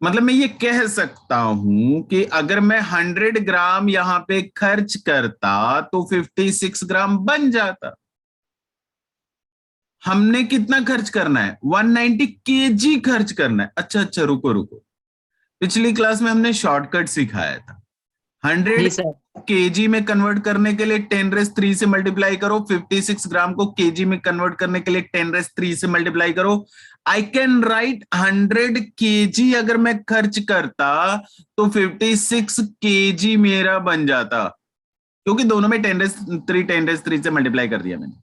मतलब मैं ये कह सकता हूं कि अगर मैं 100 ग्राम यहां पे खर्च करता तो 56 ग्राम बन जाता। हमने कितना खर्च करना है? 190 केजी खर्च करना है। अच्छा अच्छा, रुको रुको, पिछली क्लास में हमने शॉर्टकट सिखाया था। 100 जी सर। केजी में कन्वर्ट करने के लिए 10⁻³ से मल्टीप्लाई करो, 56 ग्राम को केजी में कन्वर्ट करने के लिए 10⁻³ से मल्टीप्लाई करो। आई कैन राइट 100 केजी अगर मैं खर्च करता तो 56 केजी मेरा बन जाता, क्योंकि दोनों में 10⁻³ से मल्टीप्लाई कर दिया मैंने।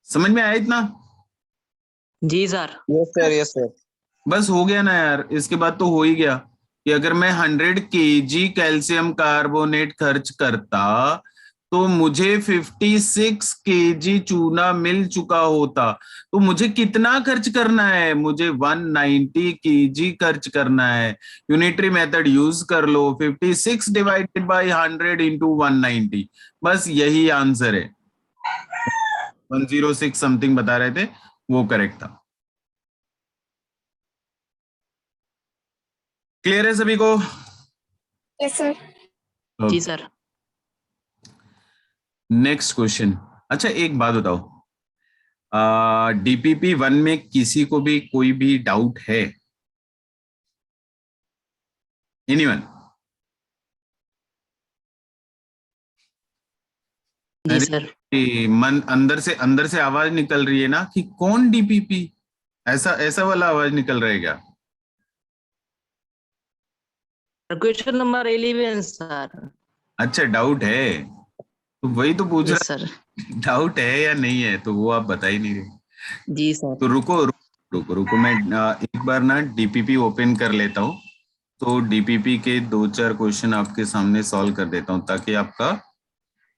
समझ में आया इतना? जी sir. Yes sir, yes sir. बस हो गया ना यार। इसके बाद तो हो ही गया कि अगर मैं 100 केजी कैल्शियम कार्बोनेट खर्च करता तो मुझे 56 केजी चूना मिल चुका होता। तो मुझे कितना खर्च करना है? मुझे 190 केजी खर्च करना है। यूनिटरी मेथड यूज कर लो, 56 डिवाइडेड बाय 100 इंटू 190। बस यही आंसर है। 106 समथिंग बता रहे थे, वो करेक्ट था। क्लियर है सभी को? Yes sir. जी सर। Next question. अच्छा एक बात बताओ, डीपीपी 1 में किसी को भी कोई भी डाउट है? एनीवन? जी अरे सर। मन अंदर से आवाज निकल रही है ना कि कौन डीपीपी, ऐसा ऐसा वाला आवाज निकल रहा है क्या? Question number 11 sir. अच्छा डाउट है, तो वही तो पूछ यस रहा, सर। डाउट है या नहीं है, तो वो आप बता ही नहीं रहे। जी सर। तो रुको मैं एक बार ना डीपीपी ओपन कर लेता हूँ, तो डीपीपी के 2-4 क्वेश्चन आपके सामने सॉल्व कर देता हूँ ताकि आपका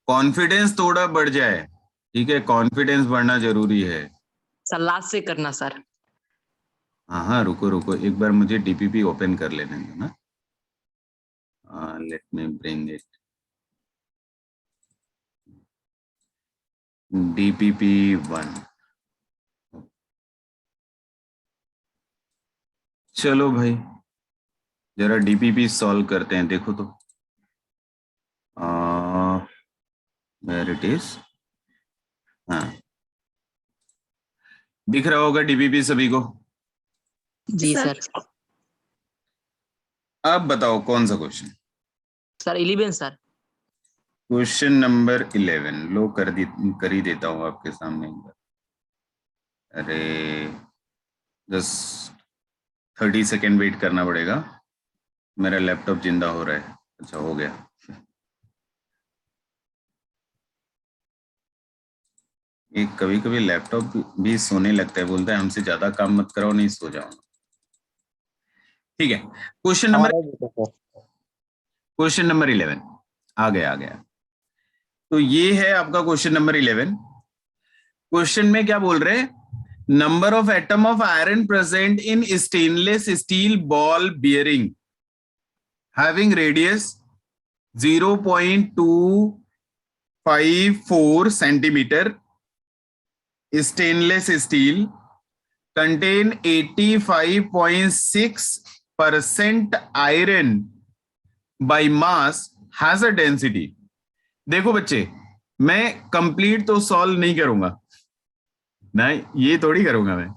कॉन्फिडेंस थोड़ा बढ़ जाए। ठीक है, कॉन्फिडेंस बढ़ना जरूरी है। सर लास्ट से करना सर। हाँ हाँ, रुको एक बार मुझे डीपीपी ओपन कर लेने दो ना। Let me bring it. DPP 1, चलो भाई जरा डीपीपी सॉल्व करते हैं। देखो तो वेयर इट इज। हाँ, दिख रहा होगा डीपीपी सभी को? जी सर। अब बताओ कौन सा question? Sir 11 sir. Question number 11 लो कर ही देता हूँ आपके सामने एक बार। अरे जस्ट 30 सेकेंड वेट करना पड़ेगा, मेरा लैपटॉप जिंदा हो रहा है। अच्छा हो गया। एक कभी कभी लैपटॉप भी सोने लगता है, बोलता है हमसे ज्यादा काम मत कराओ नहीं सो जाओ। ठीक है, क्वेश्चन नंबर 11 आ गया। तो ये है आपका क्वेश्चन नंबर 11। क्वेश्चन में क्या बोल रहे हैं? Number of atom of iron present in stainless steel ball bearing having radius 0.254 centimetre, stainless steel contain 85.6% iron by mass has a density। देखो बच्चे, मैं कंप्लीट तो सॉल्व नहीं करूंगा, नहीं ये थोड़ी करूंगा मैं।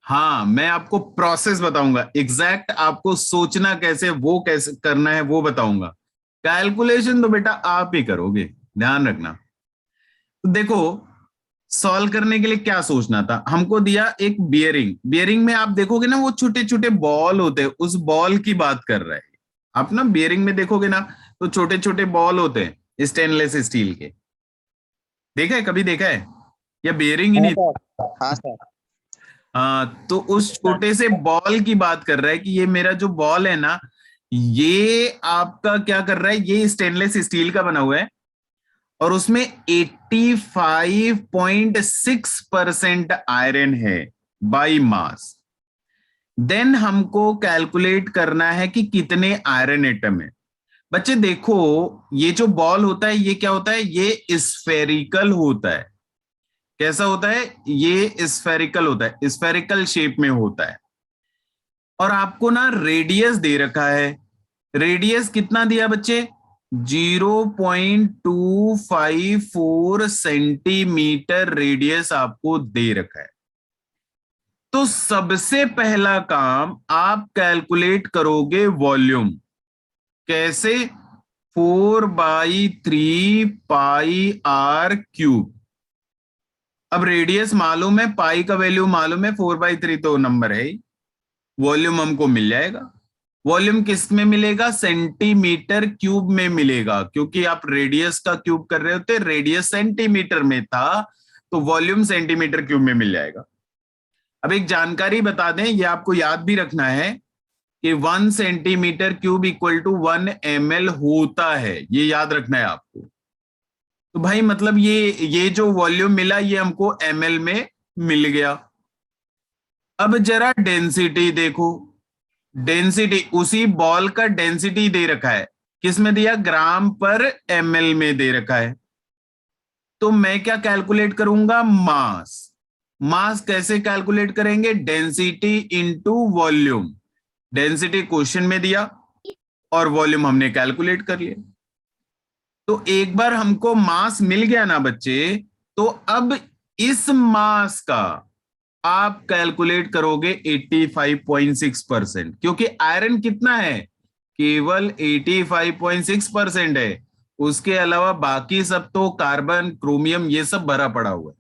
हाँ मैं आपको प्रोसेस बताऊंगा, एग्जैक्ट आपको सोचना कैसे, वो कैसे करना है वो बताऊंगा। कैलकुलेशन तो बेटा आप ही करोगे, ध्यान रखना। तो देखो सॉल्व करने के लिए क्या सोचना था, हमको दिया एक बियरिंग में आप देखोगे ना वो छोटे छोटे बॉल होते हैं, उस बॉल की बात कर रहा है। आप ना बियरिंग में देखोगे ना तो छोटे छोटे बॉल होते हैं स्टेनलेस स्टील के, देखा है कभी, देखा है या बियरिंग ही नहीं? हाँ सर। हाँ, तो उस छोटे से बॉल की बात कर रहा है कि ये मेरा जो बॉल है ना, ये आपका क्या कर रहा है, ये स्टेनलेस स्टील का बना हुआ है और उसमें 85.6% आयरन है बाई मास। देन हमको कैलकुलेट करना है कि कितने आयरन एटम है। बच्चे देखो ये जो बॉल होता है ये क्या होता है, ये स्फेरिकल होता है। कैसा होता है? ये स्फेरिकल होता है, स्फेरिकल शेप में होता है। और आपको ना रेडियस दे रखा है, रेडियस कितना दिया बच्चे? 0.254 सेंटीमीटर रेडियस आपको दे रखा है। तो सबसे पहला काम आप कैलकुलेट करोगे वॉल्यूम। कैसे? 4/3 पाई r क्यूब। अब रेडियस मालूम है, पाई का वैल्यू मालूम है, 4/3 तो नंबर है ही, वॉल्यूम हमको मिल जाएगा। वॉल्यूम किस में मिलेगा? सेंटीमीटर क्यूब में मिलेगा, क्योंकि आप रेडियस का क्यूब कर रहे होते, रेडियस सेंटीमीटर में था तो वॉल्यूम सेंटीमीटर क्यूब में मिल जाएगा। अब एक जानकारी बता दें, ये आपको याद भी रखना है कि 1 centimetre cube equal to 1 ml होता है, ये याद रखना है आपको। तो भाई मतलब ये जो वॉल्यूम मिला ये हमको ml में मिल गया। अब जरा डेंसिटी देखो, डेंसिटी उसी बॉल का डेंसिटी दे रखा है, किस में दिया? ग्राम पर ml में दे रखा है। तो मैं क्या कैलकुलेट करूंगा? मास। मास कैसे कैलकुलेट करेंगे? Density into volume. Density question में दिया और वॉल्यूम हमने कैलकुलेट कर लिया। तो एक बार हमको मास मिल गया ना बच्चे, तो अब इस मास का आप कैलकुलेट करोगे 85.6%, क्योंकि आयरन कितना है, केवल 85.6% है। उसके अलावा बाकी सब तो कार्बन, क्रोमियम, ये सब भरा पड़ा हुआ है,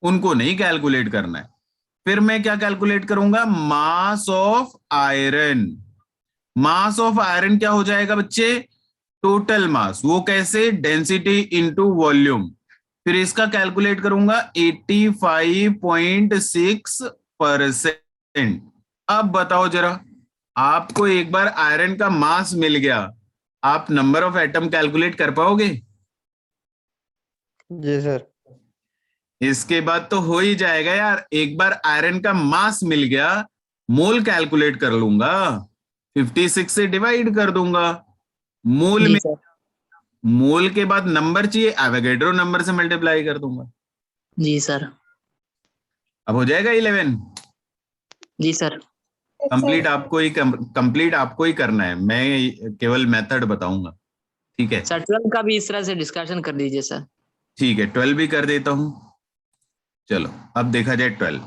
उनको नहीं कैलकुलेट करना है। फिर मैं क्या कैलकुलेट करूंगा, mass of iron. Mass of iron क्या हो जाएगा बच्चे, टोटल मास। वो कैसे, डेंसिटी इंटू वॉल्यूम। फिर इसका कैलकुलेट करूंगा 85.6%। अब बताओ जरा, आपको एक बार आयरन का मास मिल गया, आप नंबर ऑफ एटम कैलकुलेट कर पाओगे? जी सर। इसके बाद तो हो ही जाएगा यार। एक बार आयरन का मास मिल गया, मोल कैलकुलेट कर लूंगा, 56 से डिवाइड कर दूंगा। मोल जी में, सर। मोल के बाद नंबर चाहिए, एवोगैड्रो नंबर से मल्टीप्लाई कर दूंगा। जी सर। अब हो जाएगा 11। जी सर। कंप्लीट आपको ही करना है, मैं केवल मेथड बताऊंगा। ठीक है, सर 12 का भी इस तरह से डिस्कशन कर दीजिए सर। ठीक है, 12 भी कर देता हूं। चलो अब देखा जाए 12।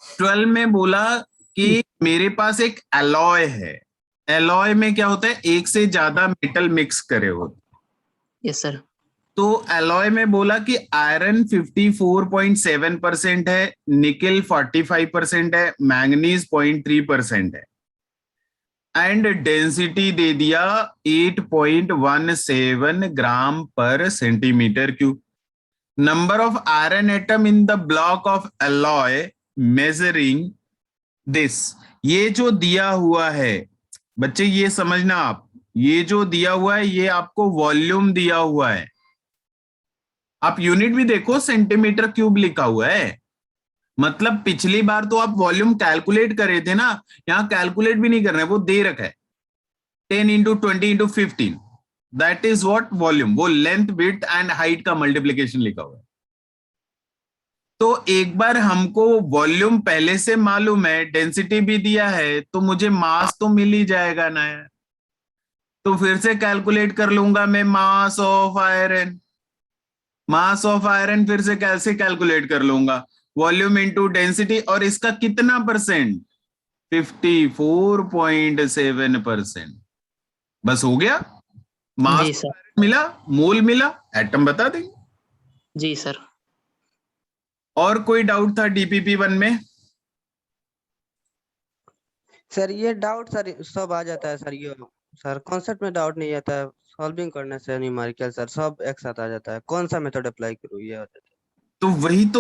12 में बोला कि मेरे पास एक एलॉय है। एलॉय में क्या होता है, एक से ज्यादा मेटल मिक्स करे होते। Yes sir. तो एलॉय में बोला कि आयरन 54.7% है, निकेल 45% है, मैंगनीज 0.3% है, एंड डेंसिटी दे दिया 8.17 ग्राम पर centimetre cube. Number of iron atom in the block of alloy measuring this. ये जो दिया हुआ है बच्चे, ये समझना आप, ये जो दिया हुआ है ये आपको वॉल्यूम दिया हुआ है। आप यूनिट भी देखो, सेंटीमीटर क्यूब लिखा हुआ है। मतलब पिछली बार तो आप वॉल्यूम कैलकुलेट कर रहे थे ना, यहां कैलकुलेट भी नहीं करना है, वो दे रखा है 10 into 20 into 15, that is what volume. वो लेंथ, विड्थ एंड हाइट का मल्टीप्लीकेशन लिखा हुआ है। तो एक बार हमको वॉल्यूम पहले से मालूम है, डेंसिटी भी दिया है, तो मुझे मास तो मिल ही जाएगा ना यार। तो फिर से कैलकुलेट कर लूंगा मैं मास of iron. Mass of iron फिर से कैसे कैलकुलेट कर लूंगा, वॉल्यूम इंटू डेंसिटी, और इसका कितना परसेंट, 54.7%। बस हो गया, मास जी सर। मिला, मोल मिला, एटम बता देंगे। जी सर। और कोई डाउट था डीपीपी 1 में? सर ये डाउट सर सब आ जाता है सर, ये सर कॉन्सेप्ट में डाउट नहीं आता है, सॉल्विंग करने से न्यूमेरिकल सर सब एक साथ आ जाता है, कौन सा मेथड अप्लाई करूँ ये हो जाता है। तो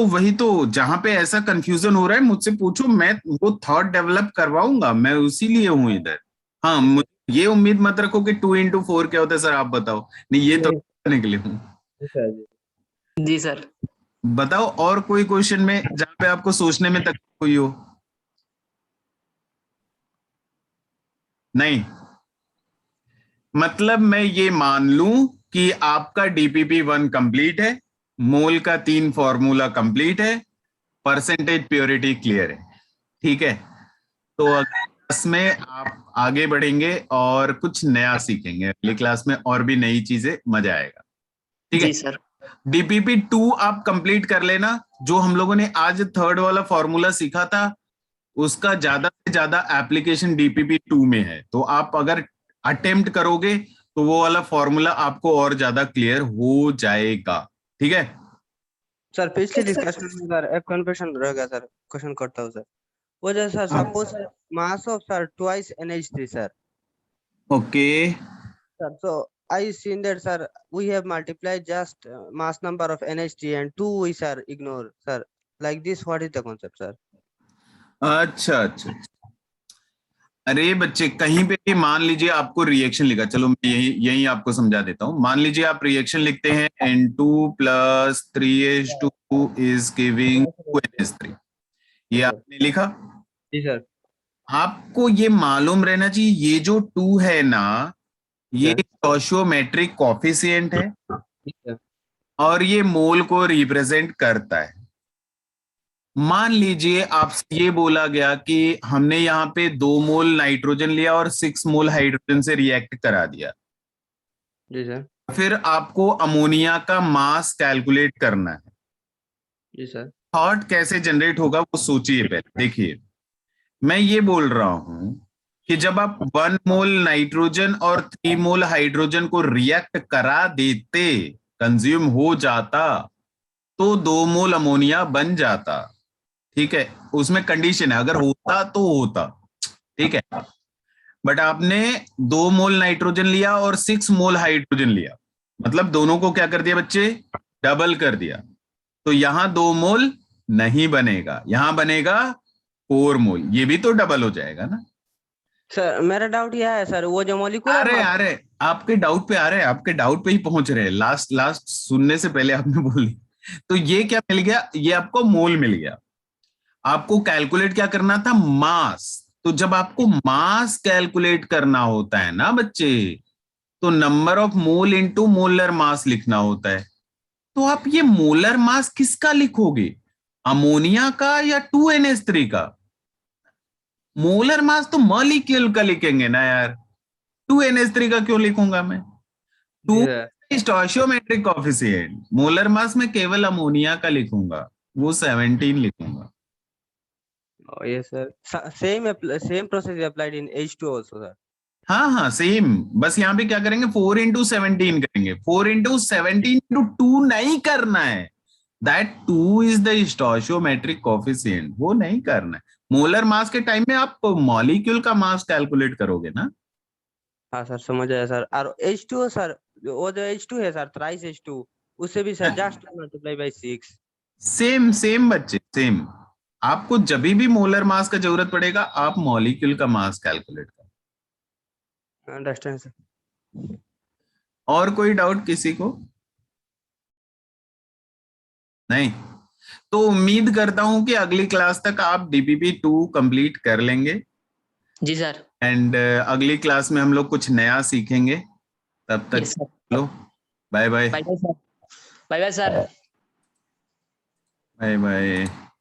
वही तो जहां पे ऐसा कंफ्यूजन हो रहा है मुझसे पूछो, मैं वो थॉट डेवलप करवाऊंगा, मैं उसी लिए हूं इधर। हाँ, ये उम्मीद मत रखो कि 2 इंटू 4 क्या होता है सर, आप बताओ। नहीं, ये तो करने के लिए हूँ। जी सर। बताओ और कोई क्वेश्चन में जहां पे आपको सोचने में तकलीफ हुई हो? नहीं, मतलब मैं ये मान लूं कि आपका डीपीपी 1 कंप्लीट है, मोल का 3 फॉर्मूला कंप्लीट है, परसेंटेज प्योरिटी क्लियर है। ठीक है, तो अगली क्लास में आप आगे बढ़ेंगे और कुछ नया सीखेंगे। अगली क्लास में और भी नई चीजें, मजा आएगा। ठीक है, जी सर। डीपीपी 2 आप कंप्लीट कर लेना। जो हम लोगों ने आज थर्ड वाला फॉर्मूला सीखा था, उसका ज्यादा से ज्यादा एप्लीकेशन डीपीपी 2 में है। तो आप अगर अटेम्प्ट करोगे तो वो वाला फॉर्मूला आपको और ज्यादा क्लियर हो जाएगा। ठीक है, सर पिछले डिस्कशन में सर एक कन्फ्यूजन रह गया सर, क्वेश्चन करता हूँ सर। वो जो sir suppose mass of sir twice NH3 sir. Okay. Sir, so I seen that sir, we have multiplied just mass number of NH3 and 2 we sir ignore sir. Like this, what is the concept sir? अच्छा अच्छा, अरे बच्चे कहीं पे भी मान लीजिए आपको रिएक्शन लिखा, चलो मैं यही आपको समझा देता हूं। मान लीजिए आप रिएक्शन लिखते हैं N2 + 3H2 is giving 2NH3, ये आपने लिखा। जी सर। आपको ये मालूम रहना चाहिए, ये जो 2 है ना, ये स्टोइचियोमेट्रिक कोफिशिएंट है और ये मोल को रिप्रेजेंट करता है। मान लीजिए आपसे ये बोला गया कि हमने यहाँ पे 2 मोल नाइट्रोजन लिया और 6 मोल हाइड्रोजन से रिएक्ट करा दिया, जी सर। फिर आपको अमोनिया का मास कैलकुलेट करना है। जी सर। थॉट कैसे जनरेट होगा वो सोचिए पहले। देखिए, मैं ये बोल रहा हूं कि जब आप 1 मोल नाइट्रोजन और 3 मोल हाइड्रोजन को रिएक्ट करा देते, कंज्यूम हो जाता, तो 2 मोल अमोनिया बन जाता। ठीक है, उसमें कंडीशन है, अगर होता तो होता। ठीक है, बट आपने 2 मोल नाइट्रोजन लिया और 6 मोल हाइड्रोजन लिया, मतलब दोनों को क्या कर दिया बच्चे, डबल कर दिया। तो यहां 2 मोल नहीं बनेगा, यहां बनेगा 4 मोल, ये भी तो डबल हो जाएगा ना। सर मेरा डाउट यह है सर, वो जो मोलिकुलर अरे आपके डाउट पे आ रहे हैं, आपके डाउट पे ही पहुंच रहे हैं। लास्ट सुनने से पहले आपने बोली। तो ये क्या मिल गया, ये आपको मोल मिल गया। आपको कैलकुलेट क्या करना था, मास। तो जब आपको मास कैलकुलेट करना होता है ना बच्चे, तो number of mole into molar मास लिखना होता है। तो आप ये मोलर मास किसका लिखोगे, अमोनिया का या 2NH3 का? मोलर मास तो मॉलिक्यूल का लिखेंगे ना यार, 2NH3 का क्यों लिखूंगा मैं? जी 2 सर। स्टोइचियोमेट्रिक कोएफिशिएंट, मोलर मास में केवल अमोनिया का लिखूंगा, वो 17 लिखूंगा। ये sir same process applied in H2 also sir. हाँ सेम, बस यहाँ पे क्या करेंगे, 4 इंटू 17 करेंगे। 4 इंटू 17 इंटू 2 नहीं करना है, that 2 is the stoichiometric coefficient, वो नहीं करना है। मोलर मास के टाइम में आप मॉलिक्यूल का मास कैलकुलेट करोगे ना। हाँ सर समझ आया सर। और H2 सर, वो जो H2 है सर, थ्राइस H2, उससे भी sir just multiply by 6। Same बच्चे, सेम। आपको जब भी मोलर मास का जरूरत पड़ेगा, आप मॉलिक्यूल का मास कैलकुलेट करो। Understand sir. और कोई डाउट किसी को? नहीं? तो उम्मीद करता हूं कि अगली क्लास तक आप DPP2 कंप्लीट कर लेंगे। जी सर। एंड अगली क्लास में हम लोग कुछ नया सीखेंगे। तब तक यस सर। लो, bye bye. Bye bye sir. Bye bye sir. Bye bye.